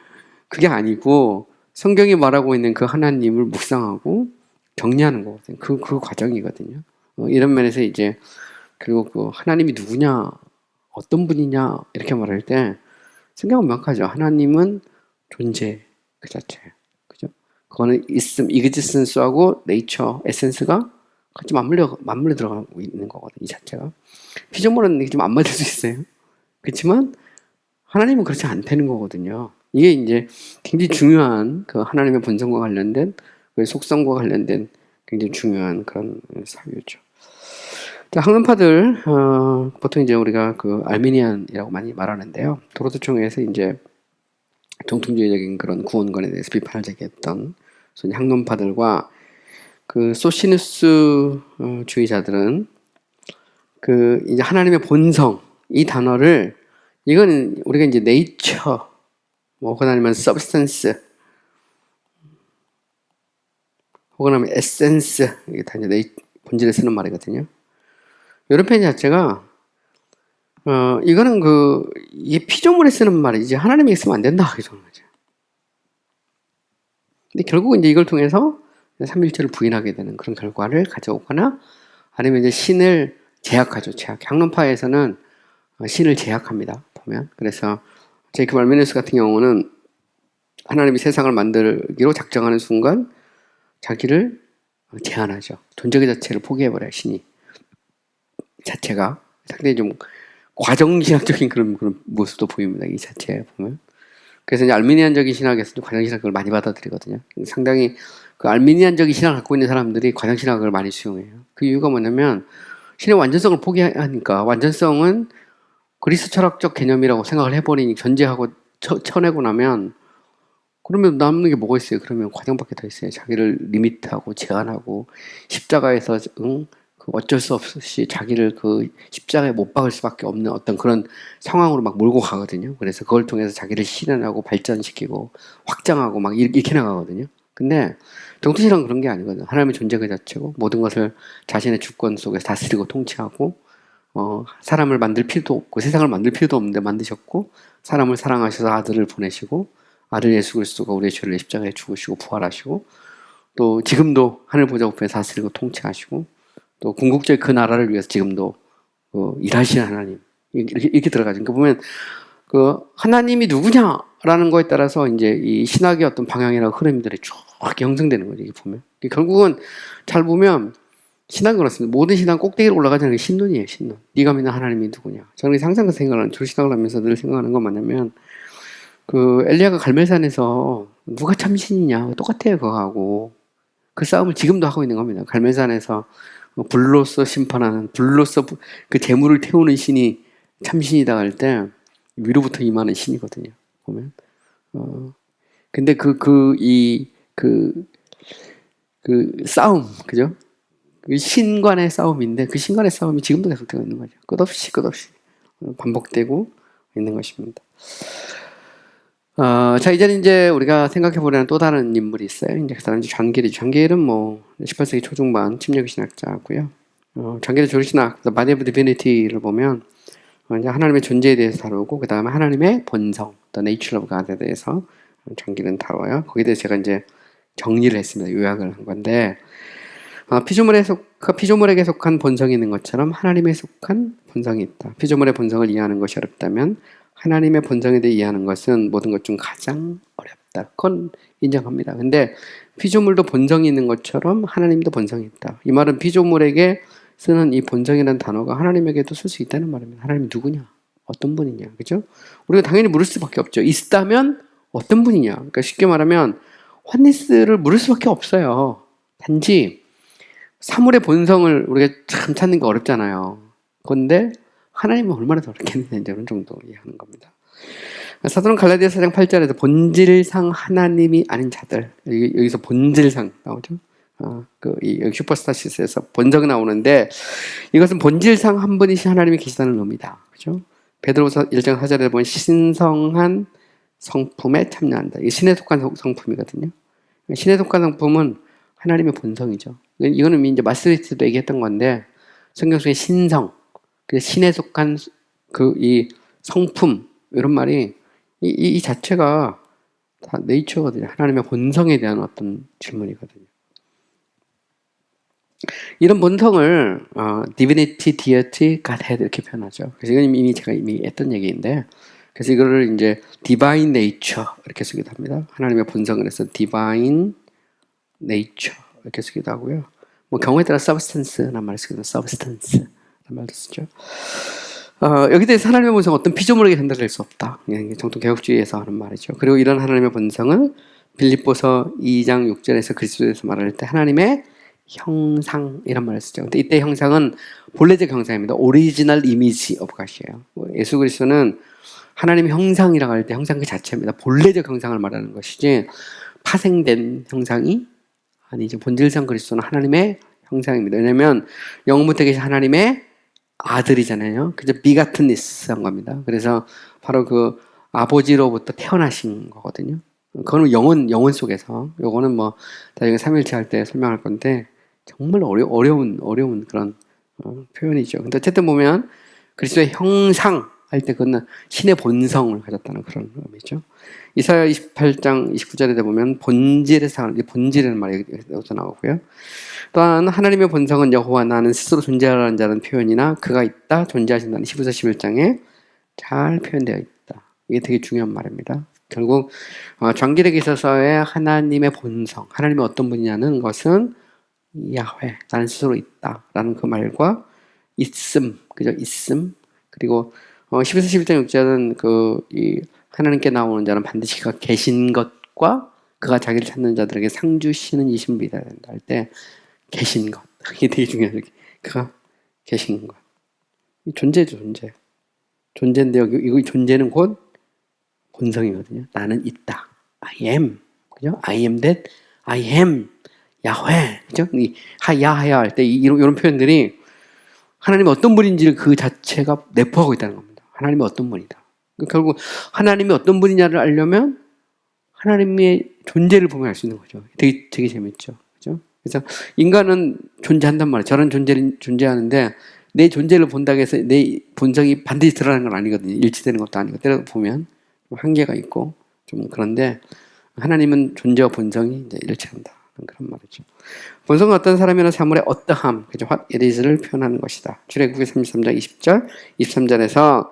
그게 아니고 성경이 말하고 있는 그 하나님을 묵상하고 정리하는 거거든요. 그 과정이거든요. 이런 면에서 이제 그리고 그 하나님이 누구냐, 어떤 분이냐 이렇게 말할 때 성경은 명확하죠. 하나님은 존재 그 자체예요. 그죠? 그거는 있음, 이그지스턴스하고 네이처, 에센스가 같이 맞물려 들어가고 있는 거거든요. 이 자체가. 피조물은 좀 안 맞을 수 있어요. 그렇지만 하나님은 그렇지 않다는 거거든요. 이게 이제 굉장히 중요한 그 하나님의 본성과 관련된 그 속성과 관련된 굉장히 중요한 그런 사유죠. 자, 학론파들 보통 이제 우리가 그 알미니안이라고 많이 말하는데요. 도로도총회에서 이제 정통주의적인 그런 구원론에 대해서 비판을 제기했던 학론파들과 그 소시누스 주의자들은 그 이제 하나님의 본성 이 단어를 이거는 우리가 이제 네이처 뭐 혹은 아니면 substance 혹은 아니면 에센스 이게 다 이제 본질에 쓰는 말이거든요. 이런 표현 자체가 이거는 이게 피조물에 쓰는 말이지 하나님에게 쓰면 안 된다 이런 거죠. 근데 결국은 이제 이걸 통해서 삼위일체를 부인하게 되는 그런 결과를 가져오거나 아니면 이제 신을 제약하죠. 학론파에서는 신을 제약합니다. 보면 그래서 제이크 말미누스 같은 경우는 하나님이 세상을 만들기로 작정하는 순간 자기를 제한하죠. 존재 그 자체를 포기해버려요. 신이 자체가 상당히 좀 과정신학적인 그런 모습도 보입니다. 이 자체에 보면. 그래서 이제 알미니안적인 신학에서도 과정신학을 많이 받아들이거든요. 상당히 그 알미니안적인 신학을 갖고 있는 사람들이 과정신학을 많이 수용해요. 그 이유가 뭐냐면 신의 완전성을 포기하니까 완전성은 그리스 철학적 개념이라고 생각을 해버리니 견제하고 쳐내고 나면 그러면 남는 게 뭐가 있어요? 그러면 과정밖에 더 있어요. 자기를 리미트하고 제한하고 십자가에서 그 어쩔 수 없이 자기를 그 십자가에 못 박을 수밖에 없는 어떤 그런 상황으로 막 몰고 가거든요. 그래서 그걸 통해서 자기를 실현하고 발전시키고 확장하고 막 이렇게 나가거든요. 근데 정토신앙은 그런 게 아니거든요. 하나님의 존재 그 자체고 모든 것을 자신의 주권 속에서 다스리고 통치하고 사람을 만들 필요도 없고 세상을 만들 필요도 없는데 만드셨고 사람을 사랑하셔서 아들을 보내시고 아들 예수 그리스도가 우리의 죄를 십자가에 죽으시고 부활하시고 또 지금도 하늘 보좌 우편에 다스리고 통치하시고 또 궁극적인 그 나라를 위해서 지금도 일하시는 하나님 이렇게 들어가죠. 그러니까 보면 그 하나님이 누구냐라는 거에 따라서 이제 이 신학의 어떤 방향이나 흐름들이 쭉 형성되는 거죠. 이게 보면 결국은 잘 보면 신학은 그렇습니다. 모든 신학 꼭대기로 올라가자는 게 신론이에요. 신론. 네가 믿는 하나님이 누구냐. 저는 항상 그 생각을 하는 조신학을 하면서 늘 생각하는 건 뭐냐면 그 엘리야가 갈멜산에서 누가 참신이냐 똑같아요. 그거하고 그 싸움을 지금도 하고 있는 겁니다. 갈멜산에서 불로서 심판하는 불로서 그 재물을 태우는 신이 참신이다 할 때 위로부터 임하는 신이거든요. 보면 근데 그 싸움 그죠? 그 신간의 싸움인데 그 신간의 싸움이 지금도 계속되고 있는 거죠. 끝없이 반복되고 있는 것입니다. 자, 이제는 이제 우리가 생각해보려는 또 다른 인물이 있어요. 이제 그 사람이 장길이죠. 장길은 뭐 18세기 초중반 침략 신학자고요. 장길의 조리신학, The Body of Divinity를 보면 이제 하나님의 존재에 대해서 다루고 그 다음에 하나님의 본성, The Nature of God에 대해서 장길은 다뤄요. 거기에 대해서 제가 이제 정리를 했습니다. 요약을 한 건데 피조물에게 속한 본성이 있는 것처럼 하나님에 속한 본성이 있다. 피조물의 본성을 이해하는 것이 어렵다면 하나님의 본성에 대해 이해하는 것은 모든 것 중 가장 어렵다. 그건 인정합니다. 근데 피조물도 본성이 있는 것처럼 하나님도 본성이 있다. 이 말은 피조물에게 쓰는 이 본성이라는 단어가 하나님에게도 쓸 수 있다는 말입니다. 하나님이 누구냐? 어떤 분이냐? 그죠? 우리가 당연히 물을 수밖에 없죠. 있다면 어떤 분이냐? 그러니까 쉽게 말하면 환니스를 물을 수밖에 없어요. 단지 사물의 본성을 우리가 참 찾는 게 어렵잖아요. 그런데 하나님은 얼마나 더 어렵겠느냐 이제 그런 정도 이해하는 겁니다. 사도는 갈라디아 4장 8절에서 본질상 하나님이 아닌 자들 여기서 본질상 나오죠. 여기 슈퍼스타시스에서 본성이 나오는데 이것은 본질상 한 분이신 하나님이 계시다는 의미다. 그죠? 베드로서 1장 4절에 보면 신성한 성품에 참여한다. 이게 신에 속한 성품이거든요. 신에 속한 성품은 하나님의 본성이죠. 이거는 이제 마스리트도 얘기했던 건데 성경 속에 신성, 신에 속한 이 성품 이런 말이 이 자체가 다 네이처거든요. 하나님의 본성에 대한 어떤 질문이거든요. 이런 본성을 divinity, deity, godhead 이렇게 표현하죠. 그래서 이건 제가 이미 했던 얘기인데, 그래서 이거를 이제 divine nature 이렇게 쓰기도 합니다. 하나님의 본성을 해서 divine nature 이렇게 쓰기도 하고요. 뭐 경우에 따라 substance라는 말을 쓰기도 substance라는 말도 쓰죠. 여기 대해서 하나님의 본성은 어떤 피조물에게 전달될 수 없다. 정통 개혁주의에서 하는 말이죠. 그리고 이런 하나님의 본성을 빌립보서 2장 6절에서 그리스도에서 말할 때 하나님의 형상 이런 말을 쓰죠. 근데 이때 형상은 본래적 형상입니다. 오리지널 이미지 오브 갓이에요. 예수 그리스도는 하나님의 형상이라고 할 때 형상 그 자체입니다. 본래적 형상을 말하는 것이지 파생된 형상이 아니죠. 본질상 그리스도는 하나님의 형상입니다. 왜냐하면 영부터 계신 하나님의 아들이잖아요. 그죠? 비가튼니스한 겁니다. 그래서 바로 그 아버지로부터 태어나신 거거든요. 그거는 영혼 속에서 요거는 뭐 나중에 삼일체 할 때 설명할 건데 정말 어려운 그런 표현이죠. 근데 어쨌든 보면 그리스도의 형상 할 때 그거는 신의 본성을 가졌다는 그런 의미죠. 이사야 28장 29절에 보면 본질에서 본질이라는 말이 여기서 나오고요. 또한 하나님의 본성은 여호와 나는 스스로 존재하라는 자는 표현이나 그가 있다 존재하신다는 12서 11장에 잘 표현되어 있다. 이게 되게 중요한 말입니다. 결국 장기력에 있어서의 하나님의 본성, 하나님이 어떤 분이냐는 것은 야훼, 나는 스스로 있다라는 그 말과 있음, 그죠? 있음 그리고 12서 11장 6절은 이 하나님께 나오는 자는 반드시 그가 계신 것과 그가 자기를 찾는 자들에게 상 주시는 이 신분이다 된다 할 때 계신 것. 이게 되게 중요해요. 그가 계신 것. 존재죠, 존재. 존재인데 이거 존재는 곧 본성이거든요. 나는 있다. I am. 그죠? I am that. I am. 야훼. 그죠? 야하야 할 때 이런 표현들이 하나님이 어떤 분인지를 그 자체가 내포하고 있다는 겁니다. 하나님이 어떤 분이다. 결국 하나님이 어떤 분이냐를 알려면 하나님의 존재를 보면 알 수 있는 거죠. 되게 재밌죠. 그죠? 그래서 인간은 존재한단 말이에요. 저런 존재는 존재하는데 내 존재를 본다고 해서 내 본성이 반드시 드러나는 건 아니거든요. 일치되는 것도 아니고 때로 보면 한계가 있고 좀 그런데 하나님은 존재와 본성이 이제 일치한다. 그런 말이죠. 본성은 어떤 사람이나 사물의 어떠함, 그죠? what it is를 표현하는 것이다. 출애굽기 33장 20절, 23절에서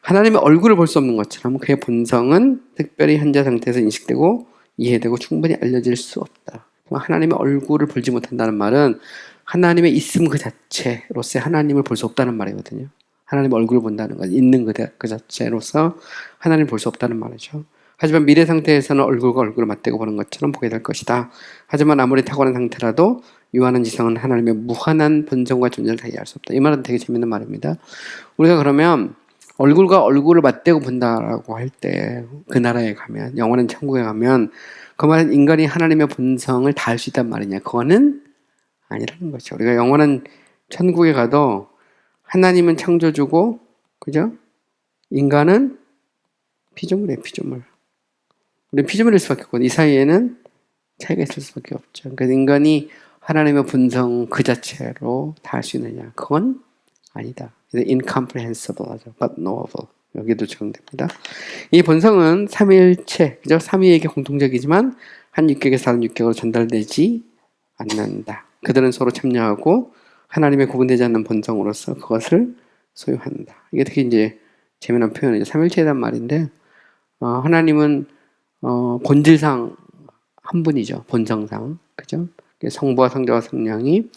하나님의 얼굴을 볼 수 없는 것처럼 그의 본성은 특별히 현재 상태에서 인식되고 이해되고 충분히 알려질 수 없다. 하나님의 얼굴을 보지 못한다는 말은 하나님의 있음 그 자체로서 하나님을 볼 수 없다는 말이거든요. 하나님의 얼굴을 본다는 건 있는 그 자체로서 하나님을 볼 수 없다는 말이죠. 하지만 미래 상태에서는 얼굴과 얼굴을 맞대고 보는 것처럼 보게 될 것이다. 하지만 아무리 탁월한 상태라도 유한한 지성은 하나님의 무한한 본성과 존재를 다 이해할 수 없다. 이 말은 되게 재밌는 말입니다. 우리가 그러면 얼굴과 얼굴을 맞대고 본다라고 할 때 그 나라에 가면 영원한 천국에 가면 그 말은 인간이 하나님의 본성을 다 할 수 있단 말이냐. 그거는 아니라는 거죠. 우리가 영원한 천국에 가도 하나님은 창조주고 그죠? 인간은 피조물이에요. 피조물. 우리는 피조물일 수밖에 없고 이 사이에는 차이가 있을 수밖에 없죠. 그러니까 인간이 하나님의 본성 그 자체로 다 할 수 있느냐. 그건 아니다. incomprehensible 하죠. but knowable. 여기도 적용됩니다. 이 본성은 삼위일체, 그죠? 삼위에게 공통적이지만 한 육격에서 다른 육격으로 전달되지 않는다. 그들은 서로 참여하고 하나님의 구분되지 않는 본성으로서 그것을 소유한다. 이게 되게 이제 재미난 표현이죠. 삼위일체에 대한 말인데 하나님은 본질상 한 분이죠. 본성상. 그죠? 성부와 성자와 성령이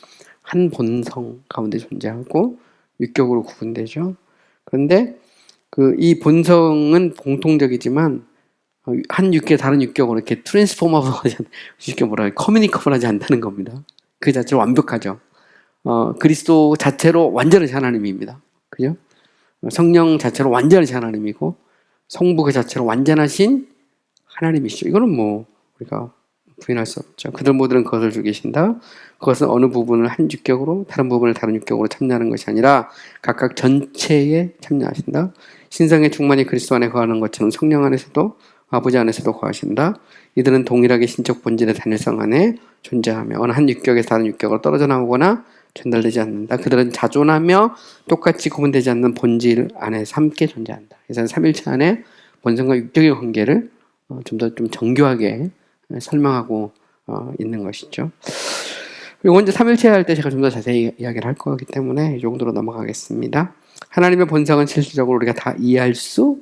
한 본성 가운데 존재하고 육격으로 구분되죠. 그런데 이 본성은 공통적이지만 한 육계 다른 육격으로 이렇게 트랜스포머블 하지 쉽게 커뮤니커블 하지 않다는 겁니다. 그 자체로 완벽하죠. 그리스도 자체로 완전히 하나님입니다. 그죠? 성령 자체로 완전히 하나님이고 성부 그 자체로 완전하신 하나님이시죠. 이거는 뭐 우리가 부인할 수 없죠. 그들 모두는 그것을 죽이신다. 그것은 어느 부분을 한 육격으로 다른 부분을 다른 육격으로 참여하는 것이 아니라 각각 전체에 참여하신다. 신성의 충만이 그리스도 안에 거하는 것처럼 성령 안에서도 아버지 안에서도 거하신다. 이들은 동일하게 신적 본질의 단일성 안에 존재하며 어느 한 육격에서 다른 육격으로 떨어져 나오거나 전달되지 않는다. 그들은 자존하며 똑같이 구분되지 않는 본질 안에서 함께 존재한다. 그래서 삼일체 안에 본성과 육격의 관계를 좀 더 좀 정교하게 설명하고 있는 것이죠. 이거 이제 삼일체 할 때 제가 좀 더 자세히 이야기를 할 거기 때문에 이 정도로 넘어가겠습니다. 하나님의 본성은 실질적으로 우리가 다 이해할 수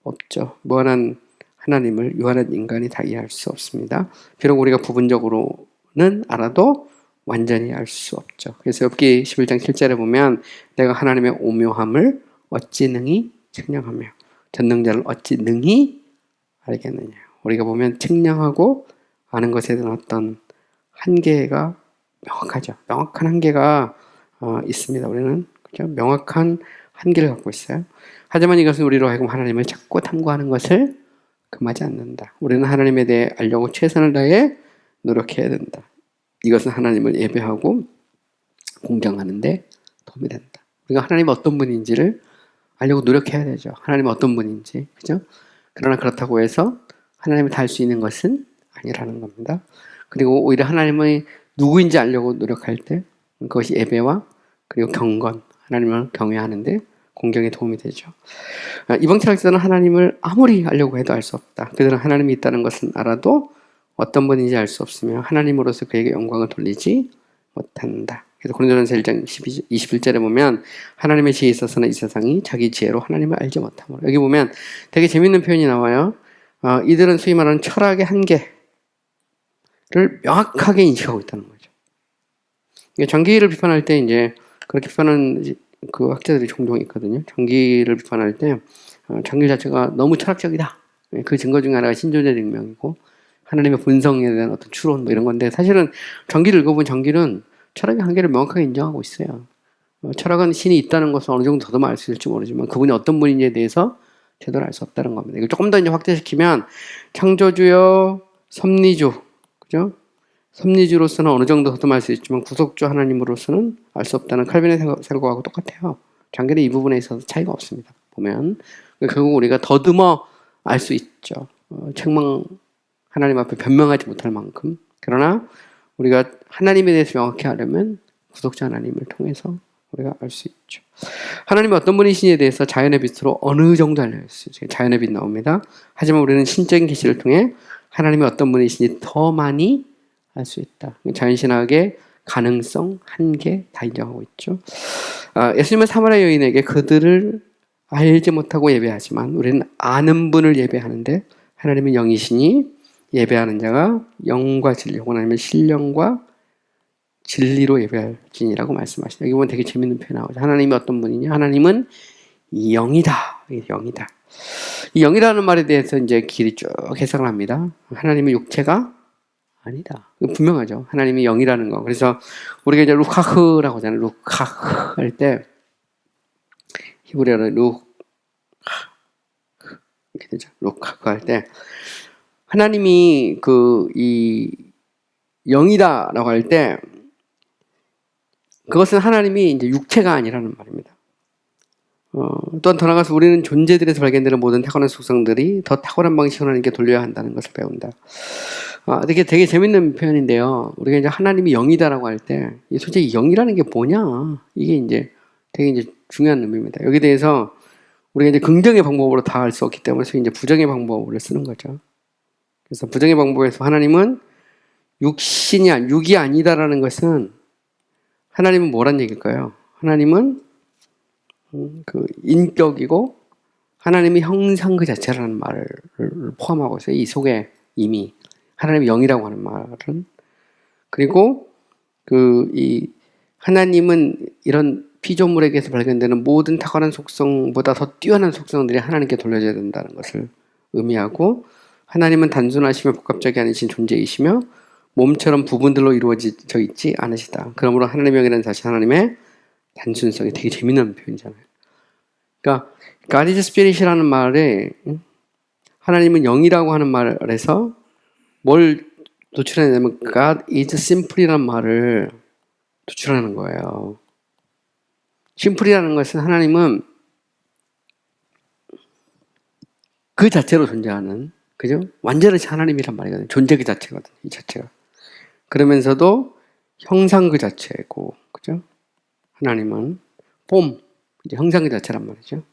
없죠. 무한한 하나님을 유한한 인간이 다 이해할 수 없습니다. 비록 우리가 부분적으로는 알아도 완전히 알 수 없죠. 그래서 욥기 11장 7절에 보면 내가 하나님의 오묘함을 어찌 능히 측량하며 전능자를 어찌 능히 알겠느냐. 우리가 보면 측량하고 아는 것에 대한 어떤 한계가 명확하죠. 명확한 한계가 있습니다. 우리는 그렇죠? 명확한 한계를 갖고 있어요. 하지만 이것은 우리로 하여금 하나님을 찾고 탐구하는 것을 금하지 않는다. 우리는 하나님에 대해 알려고 최선을 다해 노력해야 된다. 이것은 하나님을 예배하고 공경하는 데 도움이 된다. 우리가 하나님이 어떤 분인지를 알려고 노력해야 되죠. 하나님이 어떤 분인지. 그죠? 그러나 그렇다고 해서 하나님을 다 알 수 있는 것은 아니라는 겁니다. 그리고 오히려 하나님의 누구인지 알려고 노력할 때 그것이 예배와 그리고 경건, 하나님을 경외하는데 공경에 도움이 되죠. 이번 철학자는 하나님을 아무리 알려고 해도 알 수 없다. 그들은 하나님이 있다는 것은 알아도 어떤 분인지 알 수 없으며 하나님으로서 그에게 영광을 돌리지 못한다. 그래서 고린도전서 1장 21절에 보면 하나님의 지혜에 있어서는 이 세상이 자기 지혜로 하나님을 알지 못함으로. 여기 보면 되게 재밌는 표현이 나와요. 이들은 소위 말하는 철학의 한계를 명확하게 인식하고 있다는 거죠. 장기를 비판할 때 이제 그렇게 비판하는 그 학자들이 종종 있거든요. 장기를 비판할 때 장기 자체가 너무 철학적이다. 그 증거 중에 하나가 신존재 증명이고 하나님의 본성에 대한 어떤 추론 뭐 이런 건데 사실은 장기를 읽어본 장기는 철학의 한계를 명확하게 인정하고 있어요. 철학은 신이 있다는 것을 어느 정도 더듬어 알 수 있을지 모르지만 그분이 어떤 분인지에 대해서 제대로 알 수 없다는 겁니다. 이걸 조금 더 이제 확대시키면 창조주요, 섭리주, 그죠? 섭리주로서는 어느 정도 더듬어 알 수 있지만 구속주 하나님으로서는 알 수 없다는 칼빈의 생각하고 똑같아요. 장기는 이 부분에 있어서 차이가 없습니다. 보면 결국 우리가 더듬어 알 수 있죠. 책망 하나님 앞에 변명하지 못할 만큼. 그러나 우리가 하나님에 대해서 명확히 알려면 구속자 하나님을 통해서 우리가 알 수 있죠. 하나님이 어떤 분이신지에 대해서 자연의 빛으로 어느 정도 알려졌어요. 자연의 빛 나옵니다. 하지만 우리는 신적인 계시를 통해 하나님이 어떤 분이신지 더 많이 알 수 있다. 자연신학의 가능성, 한계 다 인정하고 있죠. 예수님은 사마리아 여인에게 그들을 알지 못하고 예배하지만 우리는 아는 분을 예배하는데 하나님은 영이시니 예배하는 자가 영과 진리 혹은 아니면 신령과 진리로 예배할지니라고 말씀하시다. 여기 보면 되게 재밌는 표현 나오죠. 하나님이 어떤 분이냐? 하나님은 영이다. 영이다. 이 영이라는 말에 대해서 이제 길이 쭉 해석을 합니다. 하나님의 육체가 아니다. 분명하죠. 하나님이 영이라는 거. 그래서 우리가 이제 루카흐라고 하잖아요. 루카흐 할 때 히브리어로 루카흐 이렇게 되죠. 루카흐 할 때 하나님이 이 영이다라고 할 때 그것은 하나님이 이제 육체가 아니라는 말입니다. 또한 더 나아가서 우리는 존재들에서 발견되는 모든 탁월한 속성들이 더 탁월한 방식으로 하나님께 돌려야 한다는 것을 배운다. 이게 되게 재밌는 표현인데요. 우리가 이제 하나님이 영이다라고 할 때, 솔직히 영이라는 게 뭐냐? 이게 이제 되게 이제 중요한 의미입니다. 여기에 대해서 우리가 이제 긍정의 방법으로 다 알 수 없기 때문에 이제 부정의 방법을 쓰는 거죠. 그래서 부정의 방법에서 하나님은 육이 아니다라는 것은 하나님은 뭐란 얘기일까요? 하나님은 그 인격이고 하나님의 형상 그 자체라는 말을 포함하고 있어요. 이 속에 이미 하나님의 영이라고 하는 말은. 그리고 이 하나님은 이런 피조물에게서 발견되는 모든 탁월한 속성보다 더 뛰어난 속성들이 하나님께 돌려져야 된다는 것을 의미하고 하나님은 단순하시며 복합적이 아니신 존재이시며 몸처럼 부분들로 이루어져 있지 않으시다. 그러므로 하나님의 영이라는 사실 하나님의 단순성이 되게 재미있는 표현이잖아요. 그러니까 God is Spirit이라는 말에 하나님은 영이라고 하는 말에서 뭘 도출해내냐면 God is Simply라는 말을 도출하는 거예요. Simply라는 것은 하나님은 그 자체로 존재하는, 그죠? 완전히 하나님이란 말이거든요. 존재 그 자체거든요. 이 자체가. 그러면서도 형상 그 자체고, 그죠? 하나님은 폼, 이제 형상 그 자체란 말이죠.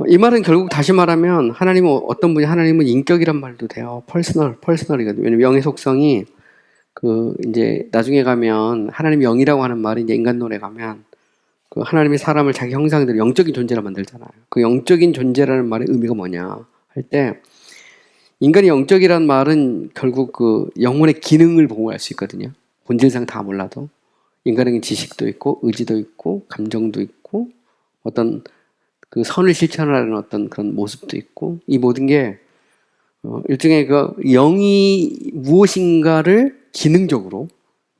이 말은 결국 다시 말하면 하나님은 어떤 분이 하나님은 인격이란 말도 돼요. 퍼스널이거든요. 왜냐면 영의 속성이 이제 나중에 가면 하나님 영이라고 하는 말이 이제 인간론에 가면 하나님이 사람을 자기 형상대로 영적인 존재로 만들잖아요. 그 영적인 존재라는 말의 의미가 뭐냐 할 때 인간이 영적이라는 말은 결국 영혼의 기능을 보호할 수 있거든요. 본질상 다 몰라도 인간에게는 지식도 있고 의지도 있고 감정도 있고 어떤 선을 실천하는 어떤 그런 모습도 있고 이 모든 게 일종의 영이 무엇인가를 기능적으로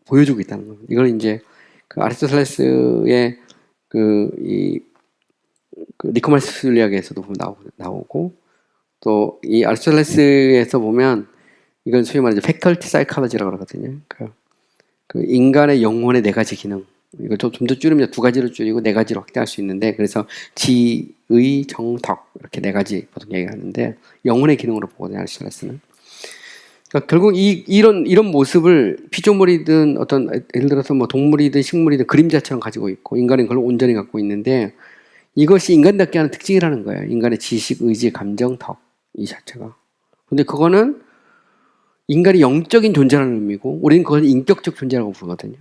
보여주고 있다는 겁니다. 이걸 이제 아리스토텔레스의 니코마스술리학에서도 나오고 또 이 아리스토텔레스에서 보면 이건 소위 말해서 패컬티 사이콜로지라고 그러거든요. 인간의 영혼의 네 가지 기능. 이걸 좀 더 줄이면 두 가지로 줄이고 네 가지로 확대할 수 있는데 그래서 지, 의, 정, 덕 이렇게 네 가지 보통 얘기하는데 영혼의 기능으로 보거든요. 아리스토텔레스는. 그러니까 결국 이런 모습을 피조물이든 어떤 예를 들어서 뭐 동물이든 식물이든 그림자처럼 가지고 있고 인간은 그걸 온전히 갖고 있는데 이것이 인간답게 하는 특징이라는 거예요. 인간의 지식, 의지, 감정, 덕 이 자체가. 근데 그거는 인간이 영적인 존재라는 의미고 우리는 그걸 인격적 존재라고 부르거든요.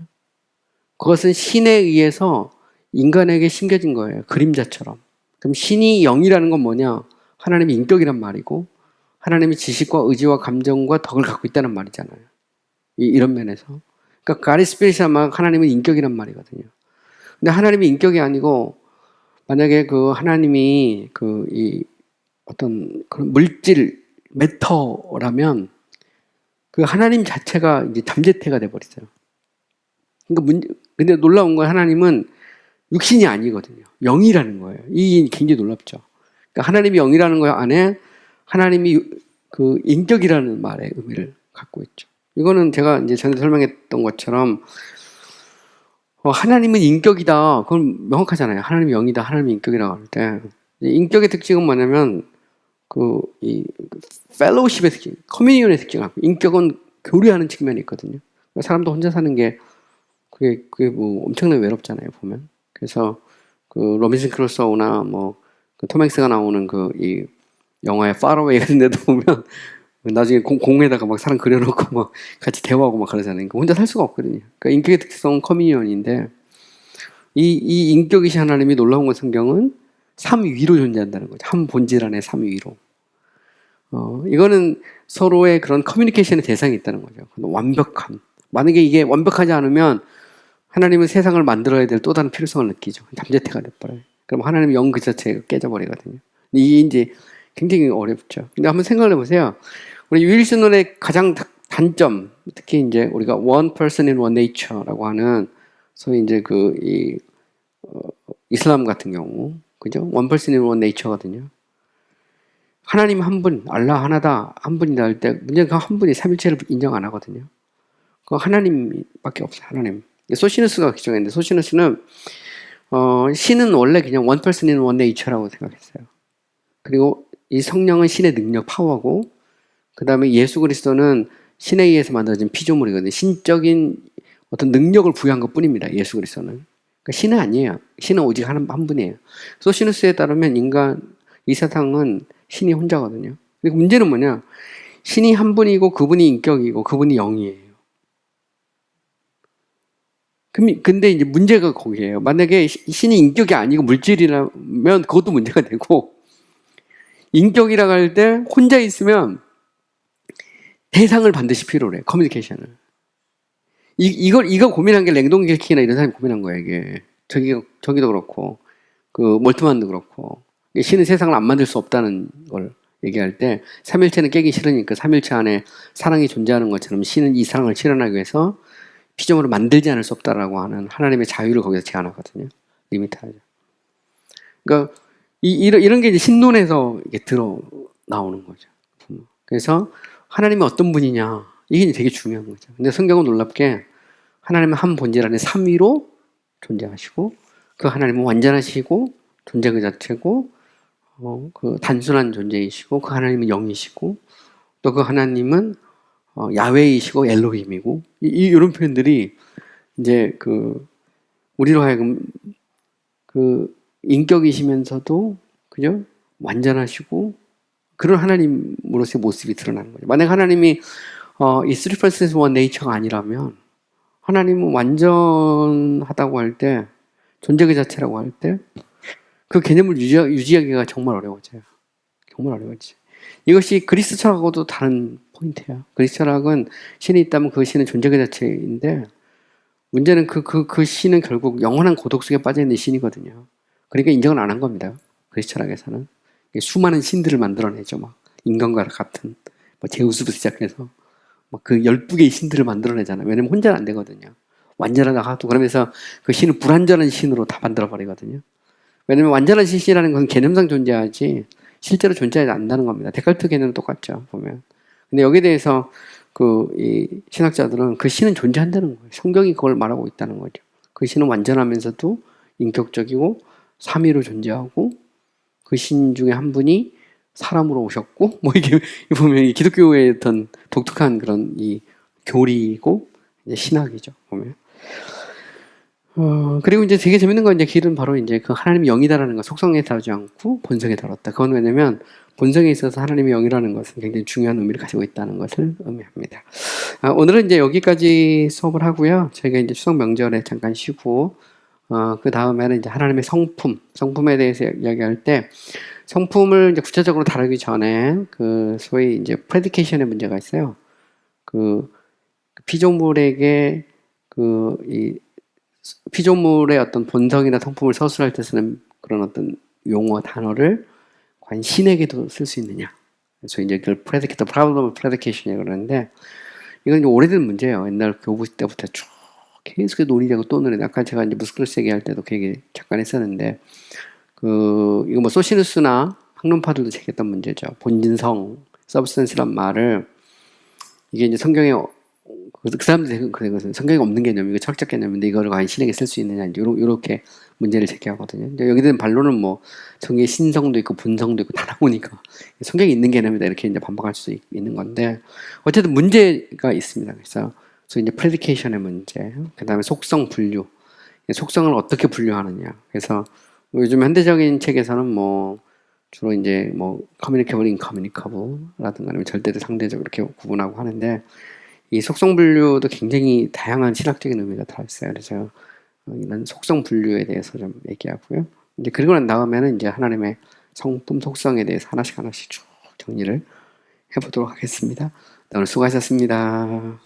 그것은 신에 의해서 인간에게 심겨진 거예요. 그림자처럼. 그럼 신이 영이라는 건 뭐냐? 하나님의 인격이란 말이고 하나님의 지식과 의지와 감정과 덕을 갖고 있다는 말이잖아요. 이런 면에서. 그러니까 God is Spirit이란 말은 하나님은 인격이란 말이거든요. 근데 하나님이 인격이 아니고 만약에 그 하나님이 그 이 어떤 그런 물질 매터라면 그 하나님 자체가 이제 잠재태가 돼 버리죠. 그러니까 근데 놀라운 건 하나님은 육신이 아니거든요. 영이라는 거예요. 이게 굉장히 놀랍죠. 그러니까 하나님이 영이라는 거 안에 하나님이 그 인격이라는 말의 의미를 갖고 있죠. 이거는 제가 이제 전에 설명했던 것처럼 하나님은 인격이다. 그건 명확하잖아요. 하나님이 영이다. 하나님이 인격이라고 할 때 인격의 특징은 뭐냐면 이 펠로우십의 특징, 커뮤니언의 특징을 갖고 인격은 교류하는 측면이 있거든요. 사람도 혼자 사는 게 그게 뭐 엄청나게 외롭잖아요. 보면. 그래서 그 로빈슨 크루소나 뭐톰 행스가 나오는 이 영화의 파러웨이 같은 데도 보면 나중에 공에다가 막 사람 그려놓고 막 같이 대화하고 막 그러잖아요. 그러니까 혼자 살 수가 없거든요. 그러니까 인격의 특성은 커뮤니언인데 이 인격이신 하나님이 놀라운 건 성경은 삼위로 존재한다는 거죠. 한 본질 안에 삼위로. 이거는 서로의 그런 커뮤니케이션의 대상이 있다는 거죠. 완벽함. 만약에 이게 완벽하지 않으면 하나님은 세상을 만들어야 될 또 다른 필요성을 느끼죠. 잠재태가 돼버려요. 그럼 하나님의 영 그 자체가 깨져버리거든요. 이게 이제 굉장히 어렵죠. 근데 한번 생각을 해보세요. 우리 유일신론의 가장 단점, 특히 이제 우리가 one person in one nature라고 하는 소위 이제 이슬람 같은 경우, 그죠? one person in one nature거든요. 하나님 한 분, 알라 하나다, 한 분이다 할 때, 문제는 그 한 분이 삼일체를 인정 안 하거든요. 그 하나님밖에 없어요, 하나님. 소시누스가 규정했는데, 소시누스는, 신은 원래 그냥 one person in one nature라고 생각했어요. 그리고 이 성령은 신의 능력, 파워고, 그 다음에 예수 그리스도는 신에 의해서 만들어진 피조물이거든요. 신적인 어떤 능력을 부여한 것 뿐입니다, 예수 그리스도는. 그러니까 신은 아니에요. 신은 오직 한 분이에요. 소시누스에 따르면 이 세상은 신이 혼자거든요. 그리고 문제는 뭐냐? 신이 한 분이고 그분이 인격이고 그분이 영이에요. 근데 이제 문제가 거기에요. 만약에 신이 인격이 아니고 물질이라면 그것도 문제가 되고, 인격이라고 할 때 혼자 있으면 대상을 반드시 필요로 해요. 커뮤니케이션을. 이거 고민한 게 랭동 겔킹이나 이런 사람이 고민한 거예요, 이게. 저기도 그렇고, 몰트만도 그렇고. 신은 세상을 안 만들 수 없다는 걸 얘기할 때, 삼일체는 깨기 싫으니까 삼일체 안에 사랑이 존재하는 것처럼 신은 이 사랑을 실현하기 위해서 피조물을 만들지 않을 수 없다라고 하는 하나님의 자유를 거기서 제안하거든요. 리미트하죠. 그러니까 이런 게 이제 신론에서 이게 나오는 거죠. 그래서 하나님이 어떤 분이냐, 이게 되게 중요한 거죠. 근데 성경은 놀랍게 하나님은 한 본질 안에 삼위로 존재하시고, 그 하나님은 완전하시고 존재 그 자체고, 그 단순한 존재이시고, 그 하나님은 영이시고, 또 그 하나님은 야훼이시고 엘로힘이고, 이런 표현들이 이제 우리로 하여금 인격이시면서도 그죠? 완전하시고 그런 하나님으로서의 모습이 드러나는 거죠. 만약 하나님이 이 three persons one nature가 아니라면, 하나님은 완전하다고 할 때, 존재 그 자체라고 할 때, 그 개념을 유지하기가 정말 어려워져요. 정말 어려워지죠. 이것이 그리스 철학하고도 다른 포인트예요. 그리스 철학은 신이 있다면 그 신은 존재 그 자체인데, 문제는 그 신은 결국 영원한 고독 속에 빠져있는 신이거든요. 그러니까 인정을 안 한 겁니다. 그리스 철학에서는. 수많은 신들을 만들어내죠. 막 인간과 같은 제우스부터 시작해서 막 그 12개의 신들을 만들어내잖아요. 왜냐면 혼자는 안 되거든요. 완전하다 하도 그러면서 그 신을 불완전한 신으로 다 만들어버리거든요. 왜냐면 완전한 신이라는 건 개념상 존재하지 실제로 존재하지 않는다는 겁니다. 데카르트 개념은 똑같죠. 보면. 근데 여기에 대해서 이 신학자들은 그 신은 존재한다는 거예요. 성경이 그걸 말하고 있다는 거죠. 그 신은 완전하면서도 인격적이고 삼위로 존재하고, 그 신 중에 한 분이 사람으로 오셨고, 이게 보면 기독교의 어떤 독특한 그런 이 교리이고, 이제 신학이죠, 보면. 그리고 이제 되게 재밌는 건 이제 길은 바로 이제 그 하나님이 영이다라는 거, 속성에 다루지 않고 본성에 다뤘다. 그건 왜냐면 본성에 있어서 하나님이 영이라는 것은 굉장히 중요한 의미를 가지고 있다는 것을 의미합니다. 오늘은 이제 여기까지 수업을 하고요. 저희가 이제 추석 명절에 잠깐 쉬고, 그 다음에는 이제 하나님의 성품에 대해서 이야기할 때, 성품을 이제 구체적으로 다루기 전에 소위 이제 프레디케이션의 문제가 있어요. 피조물에게 이 피조물의 어떤 본성이나 성품을 서술할 때 쓰는 그런 어떤 용어, 단어를 과연 신에게도 쓸 수 있느냐. 그래서 이제 그걸 predicate, problem predication이라고 그러는데, 이건 이제 오래된 문제예요. 옛날 교부 때부터 쭉 계속 논의되고 또 논의되고, 아까 제가 이제 무스클러스 얘기할 때도 그 얘기 잠깐 했었는데, 이거 뭐 소시누스나 학론파들도 제기했던 문제죠. 본진성, substance란 말을, 이게 이제 성경에 그 사람들이 그것은 성경에 없는 개념이고 철학적 개념인데 이거를 과연 신에게 쓸 수 있느냐, 요렇게 문제를 제기하거든요. 여기 든 반론은 뭐 성경에 신성도 있고 본성도 있고 다 나오니까 성경에 있는 개념이다 이렇게 이제 반박할 수 있는 건데, 어쨌든 문제가 있습니다. 그래서 이제 predication의 문제, 그 다음에 속성 분류, 속성을 어떻게 분류하느냐. 그래서 요즘 현대적인 책에서는 뭐 주로 이제 뭐 communicable, incommunicable라든가 아니면 절대적, 상대적 이렇게 구분하고 하는데, 이 속성 분류도 굉장히 다양한 신학적인 의미가 들어있어요. 그래서 이런 속성 분류에 대해서 좀 얘기하고요. 이제 그리고 난 다음에는 이제 하나님의 성품 속성에 대해서 하나씩 쭉 정리를 해보도록 하겠습니다. 오늘 수고하셨습니다.